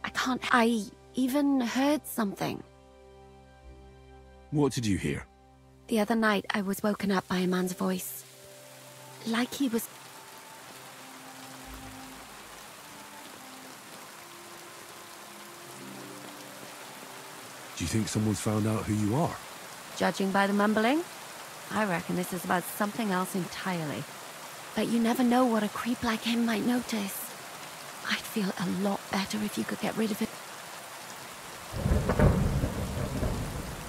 I can't... I even heard something. What did you hear? The other night, I was woken up by a man's voice. Like he was... Do you think someone's found out who you are? Judging by the mumbling, I reckon this is about something else entirely. But you never know what a creep like him might notice. I'd feel a lot better if you could get rid of it.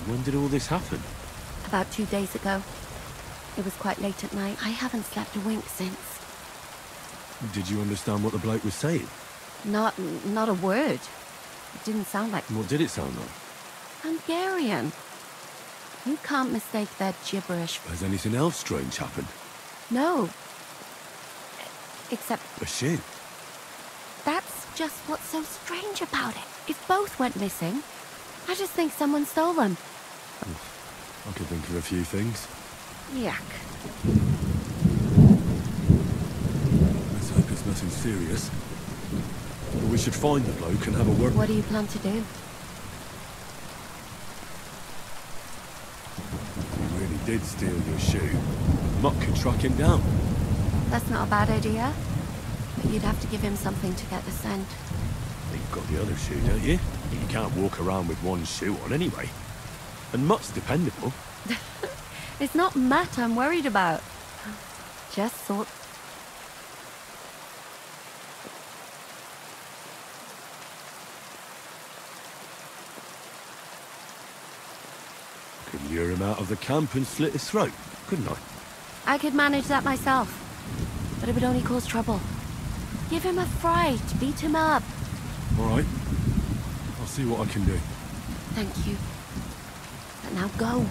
When did all this happen? About 2 days ago. It was quite late at night. I haven't slept a wink since. Did you understand what the bloke was saying? Not a word. It didn't sound like... What did it sound like? Hungarian. You can't mistake their gibberish. Has anything else strange happened? No. Except A shoe? that's just what's so strange about it. If both went missing, I just think someone stole them. I could think of a few things. Yuck. Let's hope it's nothing serious. But we should find the bloke and have a word. What do you plan to do? He really did steal your shoe. Muck could track him down. That's not a bad idea. But you'd have to give him something to get the scent. You've got the other shoe, don't you? You can't walk around with one shoe on anyway. And Mutt's dependable. It's not Matt I'm worried about. Just thought... Could lure him out of the camp and slit his throat, couldn't I? I could manage that myself. But it would only cause trouble. Give him a fright, beat him up. All right. I'll see what I can do. Thank you. But now go.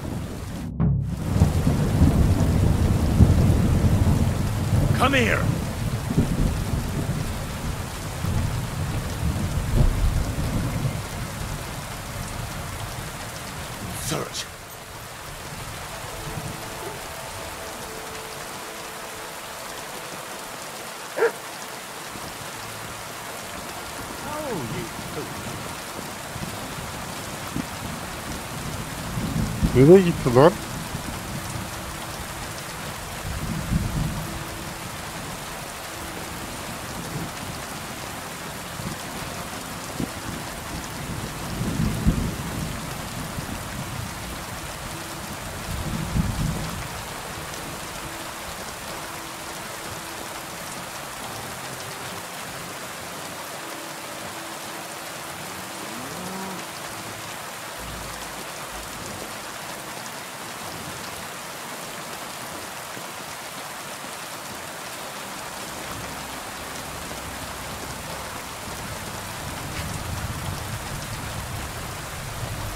Come here! Search. Nereye gitti lan?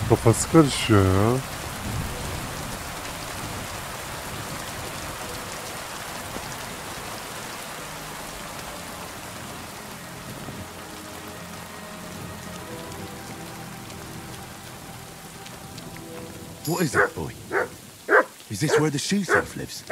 Kafası karışıyor ya. What is it, boy? Is this where the shoe thief lives?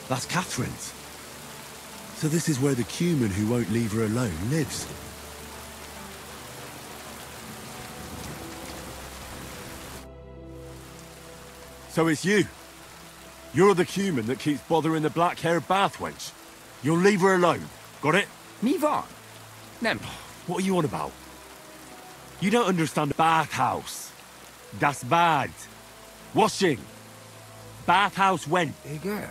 That's Catherine's. So this is where the Cuman who won't leave her alone lives. So it's you. You're the Cuman that keeps bothering the black-haired bath wench. You'll leave her alone. Got it? Me var. Nem. What are you on about? You don't understand the bathhouse. Das bad. Washing. Bathhouse went. Igen.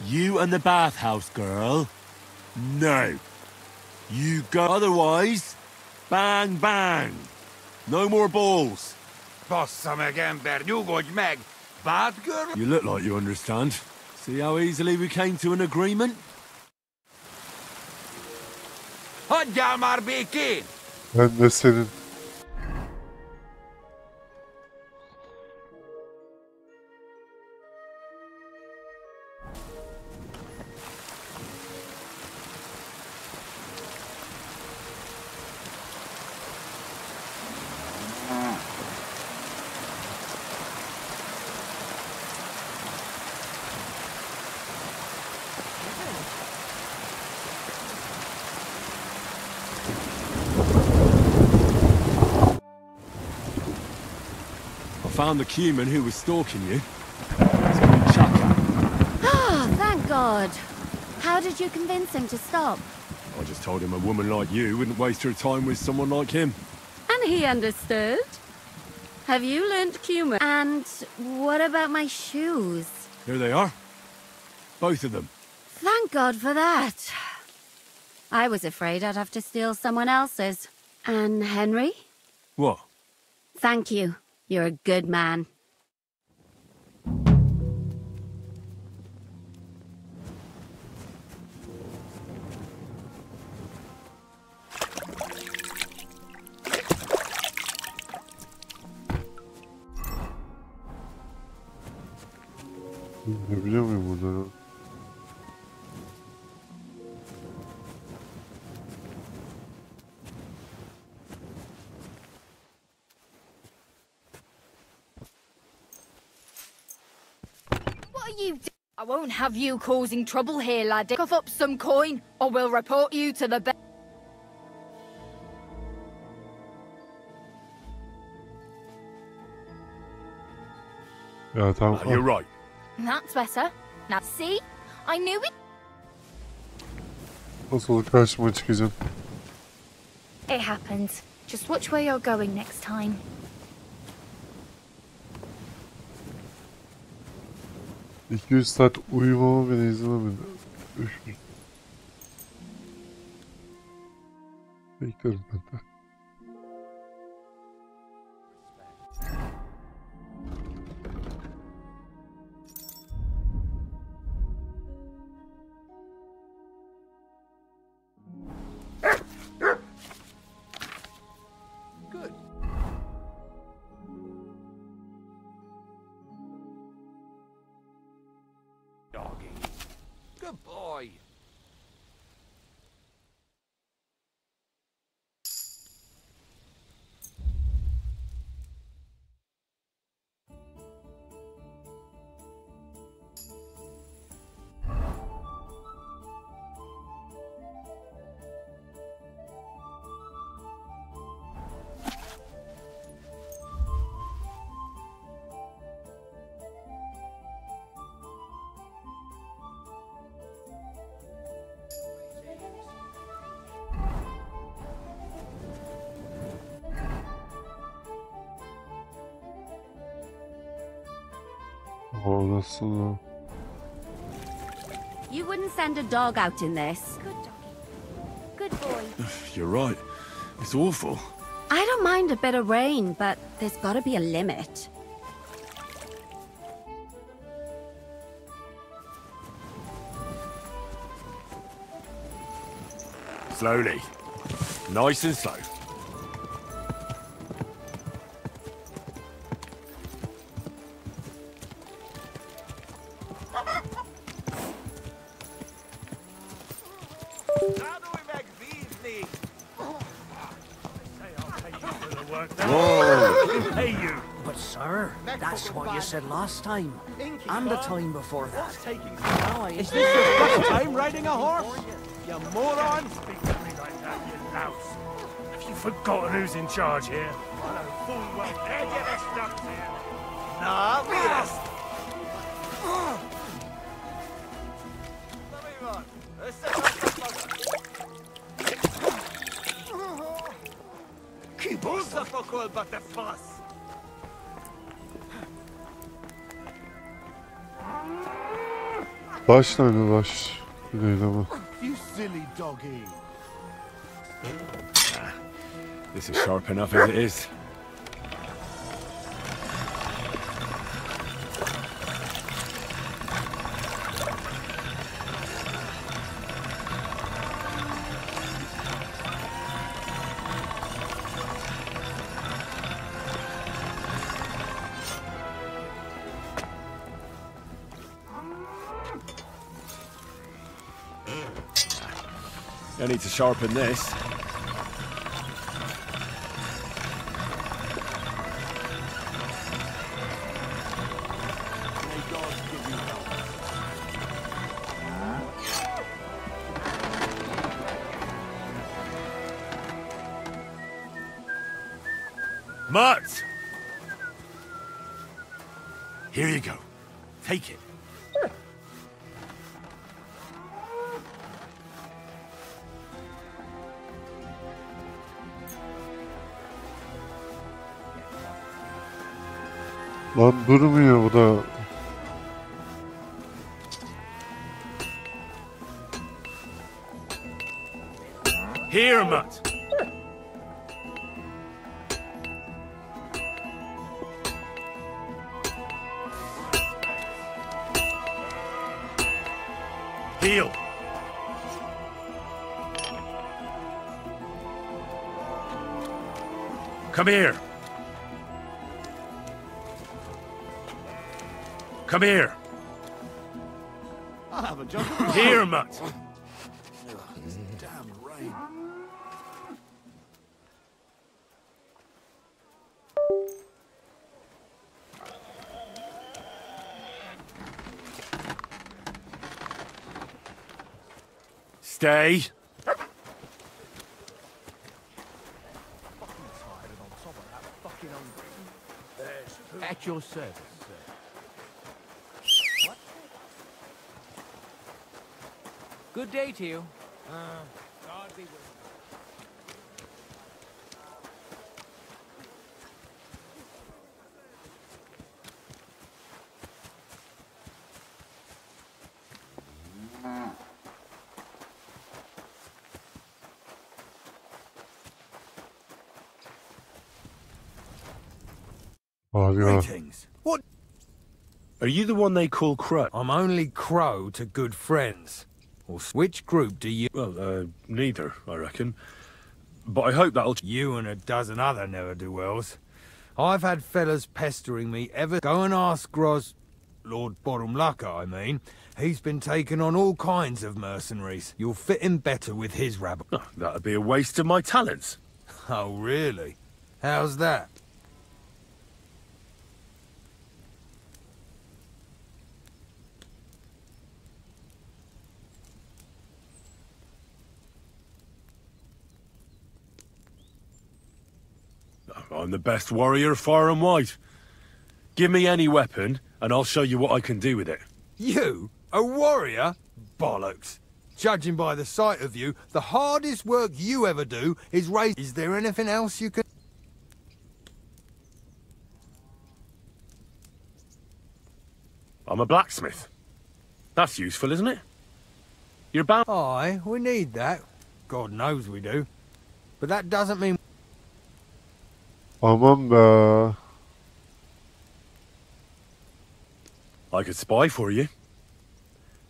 You and the bathhouse girl? No. You go, otherwise, bang bang. No more balls. Bassza meg, ember, nyugodj meg! Bad girl? You look like you understand. See how easily we came to an agreement? Hagyjál már békén! Ben de senin. Found the Cuman who was stalking you. It's called Chaka. Ah, thank God. How did you convince him to stop? I just told him a woman like you wouldn't waste her time with someone like him. And he understood? Have you learnt Cuman? And what about my shoes? Here they are. Both of them. Thank God for that. I was afraid I'd have to steal someone else's. And Henry? What? Thank you. You're a good man. Ne biliyor muyum burada? What are you doing? I won't have you causing trouble here, laddie. Cough up some coin, or we'll report you to the Ya tamam. You're right. That's better. Now see? I knew it. Nasıl karşıma çıkacağım? It happens. Just watch where you're going next time. $200 saat uyumama bile izin vermedi. Üf. Beklerim ben de. Good boy. Oh, that's so... You wouldn't send a dog out in this. Good doggy. Good boy. You're right. It's awful. I don't mind a bit of rain, but there's gotta be a limit. Slowly. Nice and slow. Hey you! But sir, that's what you said last time. And the time before that. Is this your first time riding a horse? You moron! Speak to me like that, you louse. Have you forgotten who's in charge here? I know full well they're getting stuck here. Nah, mira. Who's the fuck all but the fuss? Baş tane baş. Değil ama. You silly doggy. This is sharp enough as it is. I need to sharpen this. Mutt! Here you go. Take it. Lan durmuyor bu da. Here, mutt. Heel. Come here. Come here. I'll have a jump. Here, mutt. Damn rain. Stay. At your service, sir. What? Good day to you. God be with you. Greetings. What? Are you the one they call Crow? I'm only Crow to good friends. Or which group do you... Well, neither, I reckon. But I hope that'll... You and a dozen other ne'er-do-wells. I've had fellas pestering me ever... Go and ask Lord Borumlaka, I mean. He's been taking on all kinds of mercenaries. You'll fit in better with his rabble. Oh, that'd be a waste of my talents. Oh, really? How's that? I'm the best warrior far and wide. Give me any weapon, and I'll show you what I can do with it. You? A warrior? Bollocks. Judging by the sight of you, the hardest work you ever do is raise... Is there anything else you can... I'm a blacksmith. That's useful, isn't it? You're bound... Aye, we need that. God knows we do. But that doesn't mean... Aman be. I could spy for you.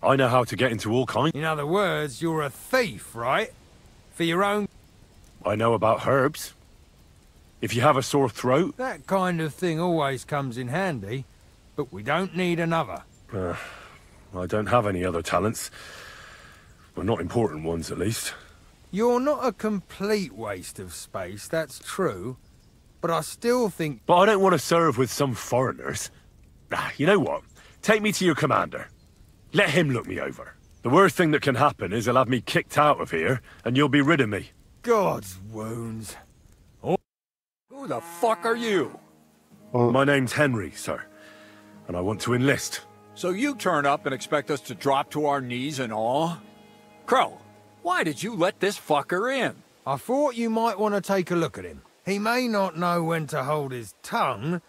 I know how to get into all kinds. In other words, you're a thief, right? For your own... I know about herbs. If you have a sore throat... That kind of thing always comes in handy. But we don't need another. I don't have any other talents. Well, not important ones, at least. You're not a complete waste of space, that's true. But I still think... But I don't want to serve with some foreigners. You know what? Take me to your commander. Let him look me over. The worst thing that can happen is he'll have me kicked out of here, and you'll be rid of me. God's wounds. Oh. Who the fuck are you? My name's Henry, sir. And I want to enlist. So you turn up and expect us to drop to our knees in awe? Crow, why did you let this fucker in? I thought you might want to take a look at him. He may not know when to hold his tongue,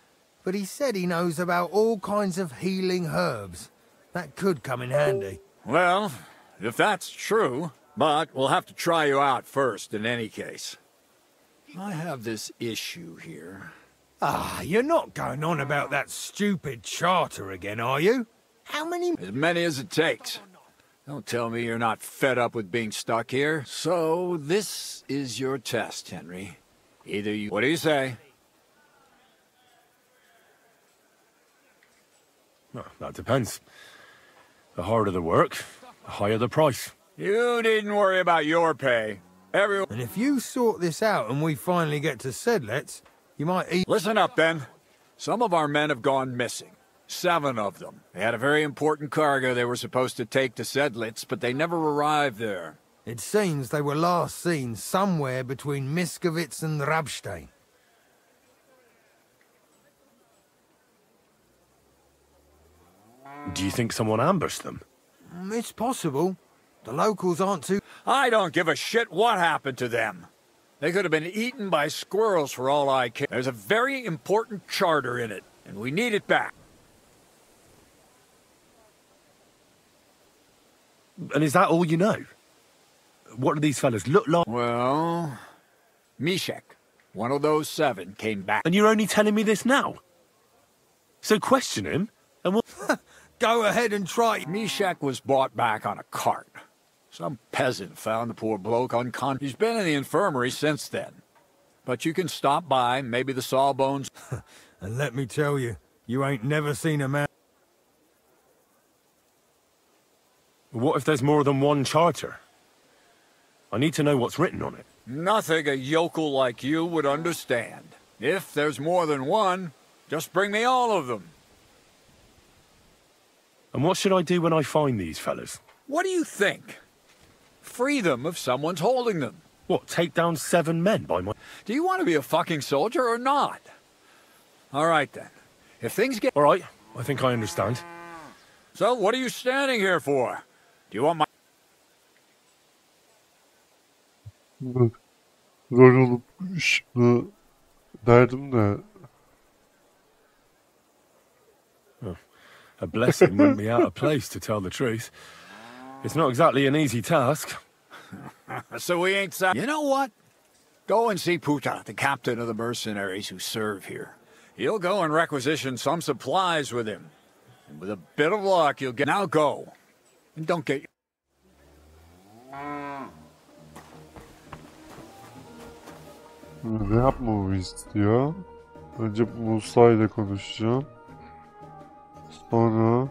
but he said he knows about all kinds of healing herbs. That could come in handy. Well, if that's true, but we'll have to try you out first in any case. I have this issue here. Ah, you're not going on about that stupid charter again, are you? How many? As many as it takes. Don't tell me you're not fed up with being stuck here. So, this is your test, Henry. Either you... What do you say? Well, that depends. The harder the work, the higher the price. You needn't worry about your pay. Everyone... And if you sort this out and we finally get to Sedlets, you might eat... Listen up, then. Some of our men have gone missing. 7 of them. They had a very important cargo they were supposed to take to Sedlitz, but they never arrived there. It seems they were last seen somewhere between Miskovitz and Rabstein. Do you think someone ambushed them? It's possible. The locals aren't too... I don't give a shit what happened to them. They could have been eaten by squirrels for all I care. There's a very important charter in it, and we need it back. And is that all you know? What do these fellas look like? Well, Meshach, one of those 7, came back. And you're only telling me this now? So question him, and we'll... Go ahead and try. Meshach was brought back on a cart. Some peasant found the poor bloke unconscious. He's been in the infirmary since then. But you can stop by, maybe the sawbones... And let me tell you, you ain't never seen a man... What if there's more than one charter? I need to know what's written on it. Nothing a yokel like you would understand. If there's more than one, just bring me all of them. And what should I do when I find these fellas? What do you think? Free them if someone's holding them. What, take down 7 men by my... Do you want to be a fucking soldier or not? All right then. If things get... All right, I think I understand. So what are you standing here for? Do you want my... Rol olup şunu derdim de. A blessing wouldn't be out of place, to tell the truth. It's not exactly an easy task. So we ain't... You know what? Go and see Puta, the captain of the mercenaries who serve here. He'll go and requisition some supplies with him. And with a bit of luck, you'll get... Now go. And don't get... Ne yapmamı istiyor? Önce Musa ile konuşacağım. Sonra...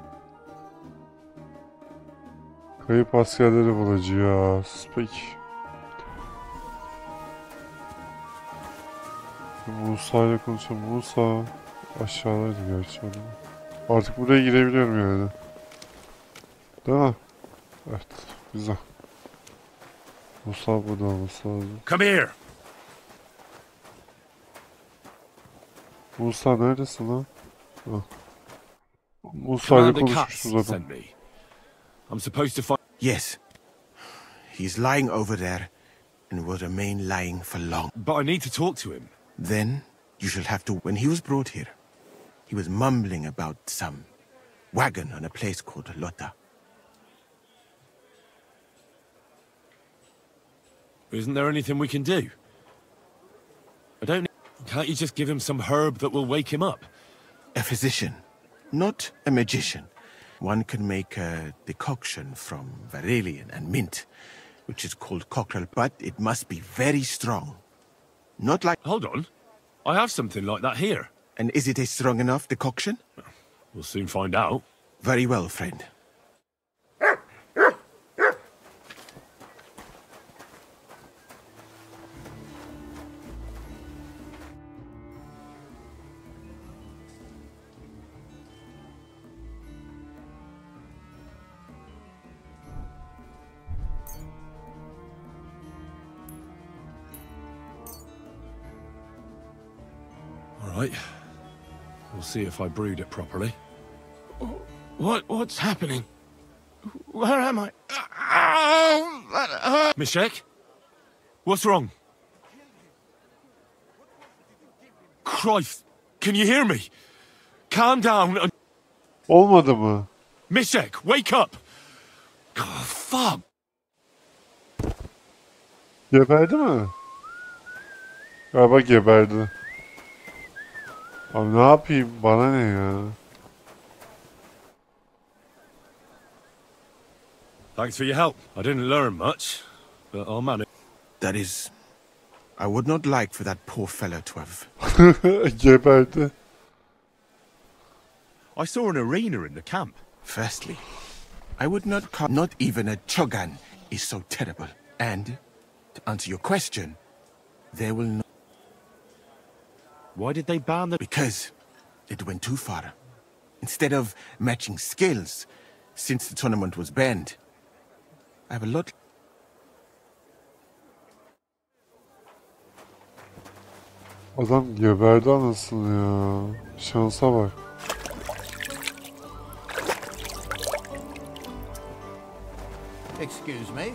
Kayıp askerleri bulacağız. Peki. Musa ile konuşalım. Musa aşağıdaydı gerçi adam. Artık buraya girebiliyorum yani. Değil mi? Evet. Güzel. Musa burada olması lazım. Come here. Musa neredesin lan? Musa ile konuşmuşuz zaten. I'm supposed to find... Yes. He's lying over there and will remain lying for long. But I need to talk to him. Then you shall have to... When he was brought here, he was mumbling about some wagon on a place called Lota. Isn't there anything we can do? I don't... Can't you just give him some herb that will wake him up? A physician, not a magician. One can make a decoction from valerian and mint, which is called cockerel, but it must be very strong. Not like... Hold on. I have something like that here. And is it a strong enough decoction? We'll soon find out. Very well, friend. Right. We'll see if I brewed it properly. What's happening? Where am I? Meshach? What's wrong? Christ! Can you hear me? Calm down and... Olmadı mı? Meshach, wake up! Oh, fuck! Geberdi mi? Galiba geberdi. Abi ne yapayım? Bana ne ya? Thanks for your help. I didn't learn much, but I'll manage. That is... I would not like for that poor fellow to have... Geberdi. I saw an arena in the camp. Firstly, I would not come... Not even a chogan is so terrible. And, to answer your question, there will not... Why did they ban the... Because it went too far. Instead of matching skills, since the tournament was banned, I have a lot... Adam geberdi anasını ya. Şansa bak. Excuse me.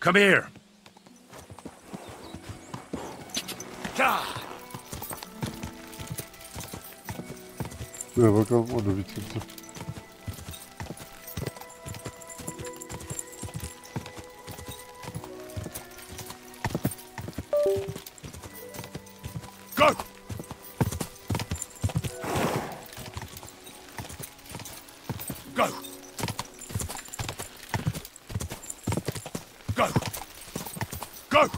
Come here. Şuraya bakalım, o da bitirdi. Go! Go! Go! Go!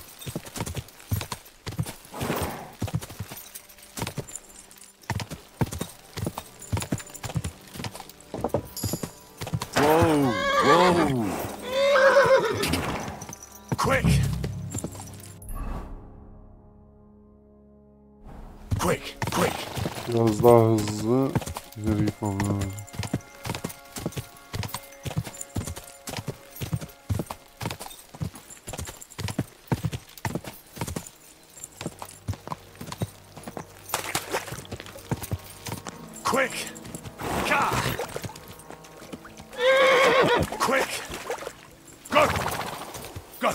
Whoa! Whoa! Quick! Quick! Quick! Biraz daha hızlı ileri gitmem lazım. Quick! God! Quick! Go! Go!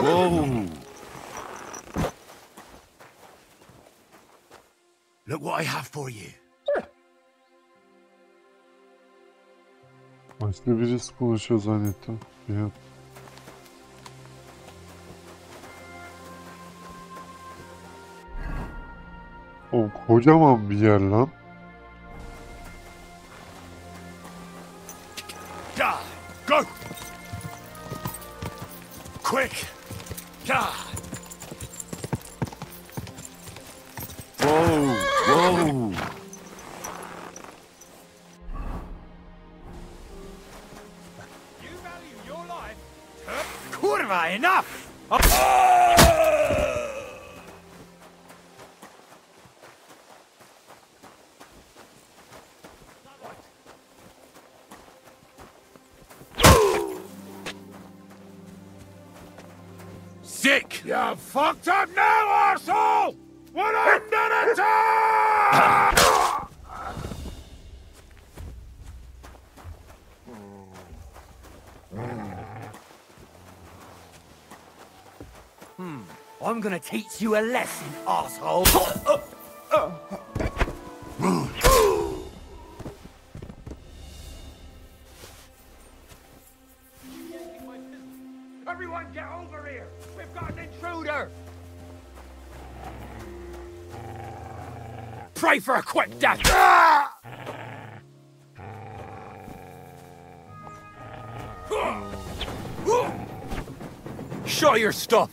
Whoa! Look what I have for you. Başka birisi konuşuyor zannettim. Bir an. O kocaman bir yer lan. God! Go! Quick! God! Whoa! Whoa! Kurva, enough! Sick! You fucked up now, arsehole! What under the top! I'm gonna teach you a lesson, asshole. Everyone get over here! We've got an intruder! Pray for a quick death. Show your stuff.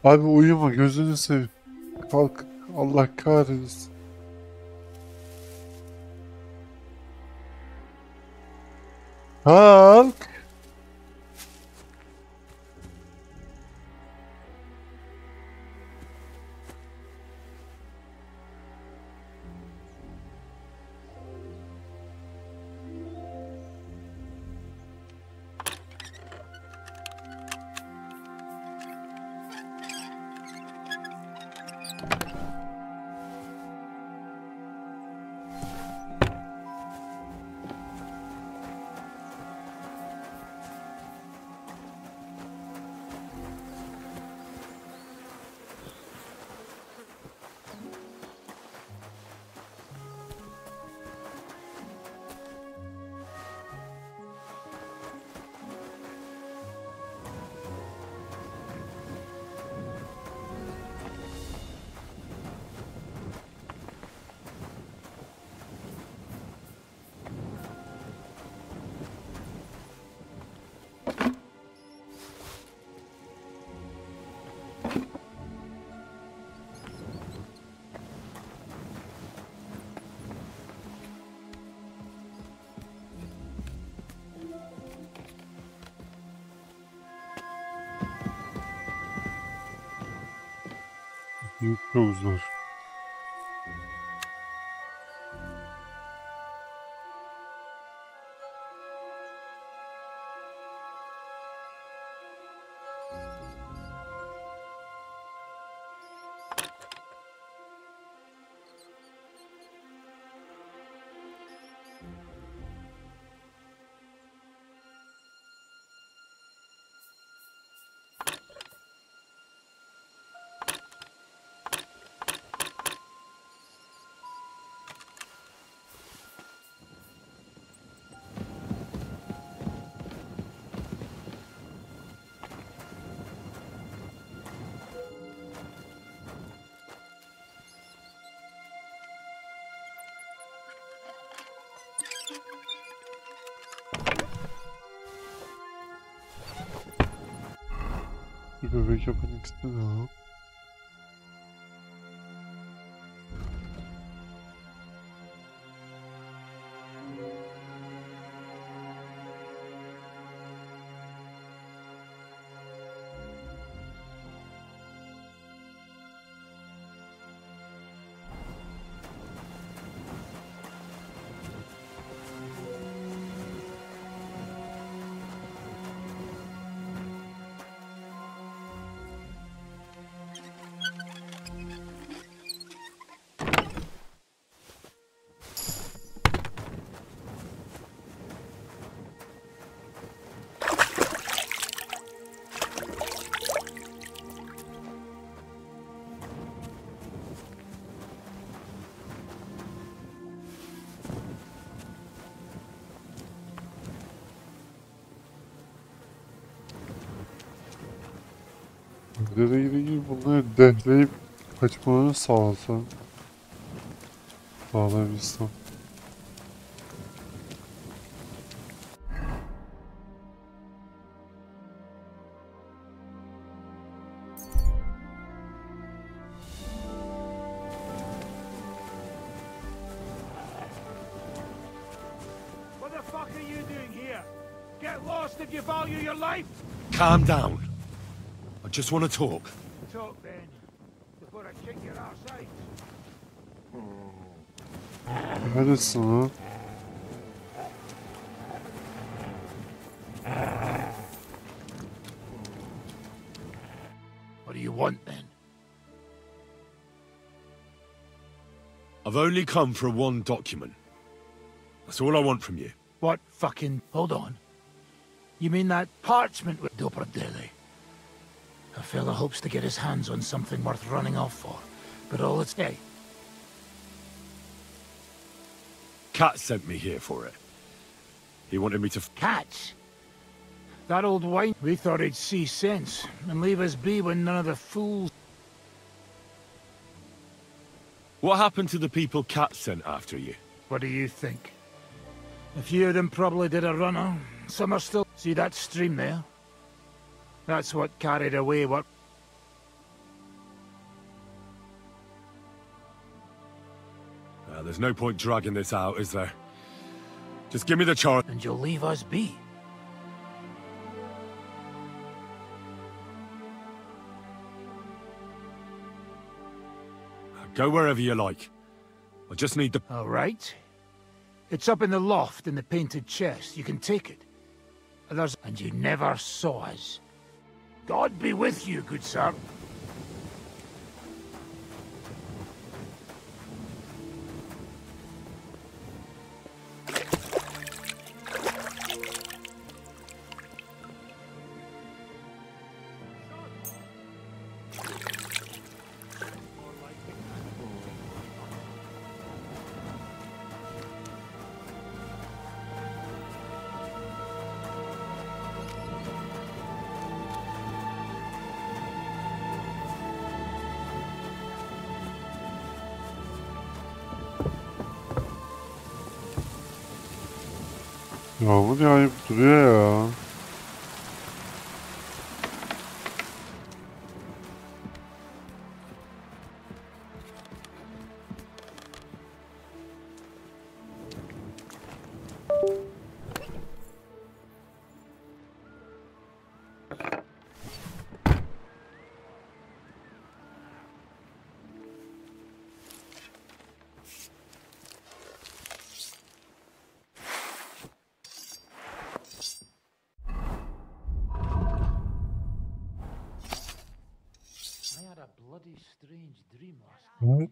Abi uyuma, gözünü seveyim. Kalk. Allah kahretsin. Kalk. Çok zor. Bir bebek yapın ikisi de. Geri bunları dehleyip kaçmalarını sağlasam. Sağlayabilsem. What the fuck are you doing here? Get lost if you value your life! Calm down. I just want to talk. Talk then, before I kick your arse out. Neredesin ha? What do you want then? I've only come for one document. That's all I want from you. What fucking... Hold on. You mean that parchment with Dopradele? A fella hopes to get his hands on something worth running off for, but all it's... Hey. Cat sent me here for it. He wanted me to... Cats? That old wine... We thought he'd see sense, and leave us be when none of the fools... What happened to the people Cat sent after you? What do you think? A few of them probably did a runner. Some are still... See that stream there? That's what carried away what... There's no point dragging this out, is there? Just give me the charge. And you'll leave us be. Go wherever you like. I just need the... All right. It's up in the loft in the painted chest. You can take it. And you never saw us. God be with you, good sir. Yağmur yağıp duruyor ya.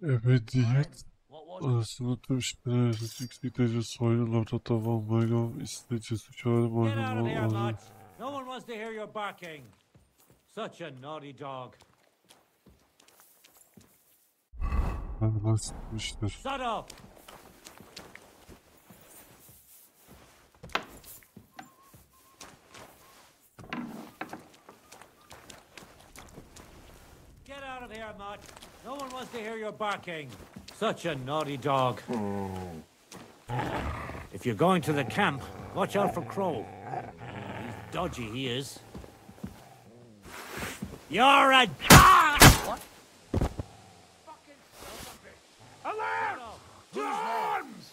Ebediyet arasında tüm işler arasında yüksek derece soylu lorda Van isteyicisi çağrı No one wants to hear your barking. Such a naughty dog. Shut up! Get out of here, Mutt. No one wants to hear your barking. Such a naughty dog. If you're going to the camp, watch out for Crow. He's dodgy, he is. You're a... What? Alert! Arms!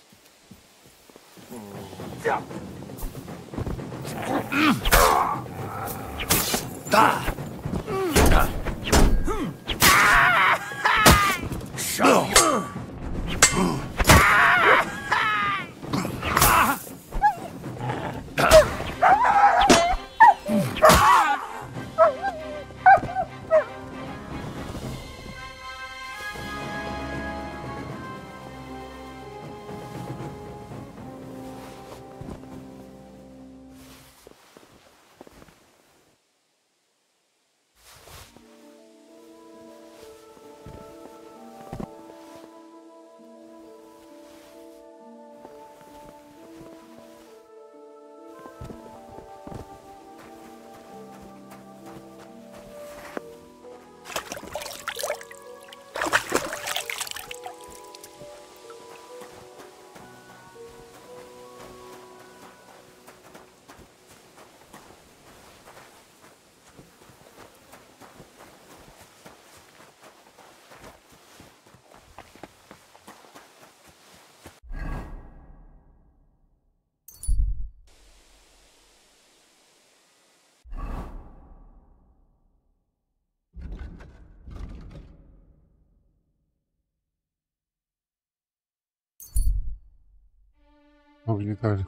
Abi yeterli.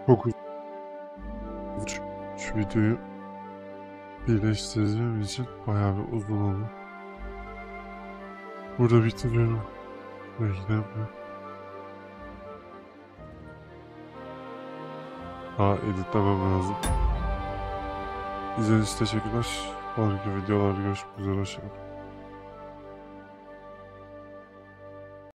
Çok şu videoyu birleştireceğim için bayağı bir uzun oldu. Burada bitiriyorum. Belki de daha editlemem lazım. İzlediğiniz için teşekkürler. Sonraki videolarda görüşmek üzere. Hoşçakalın.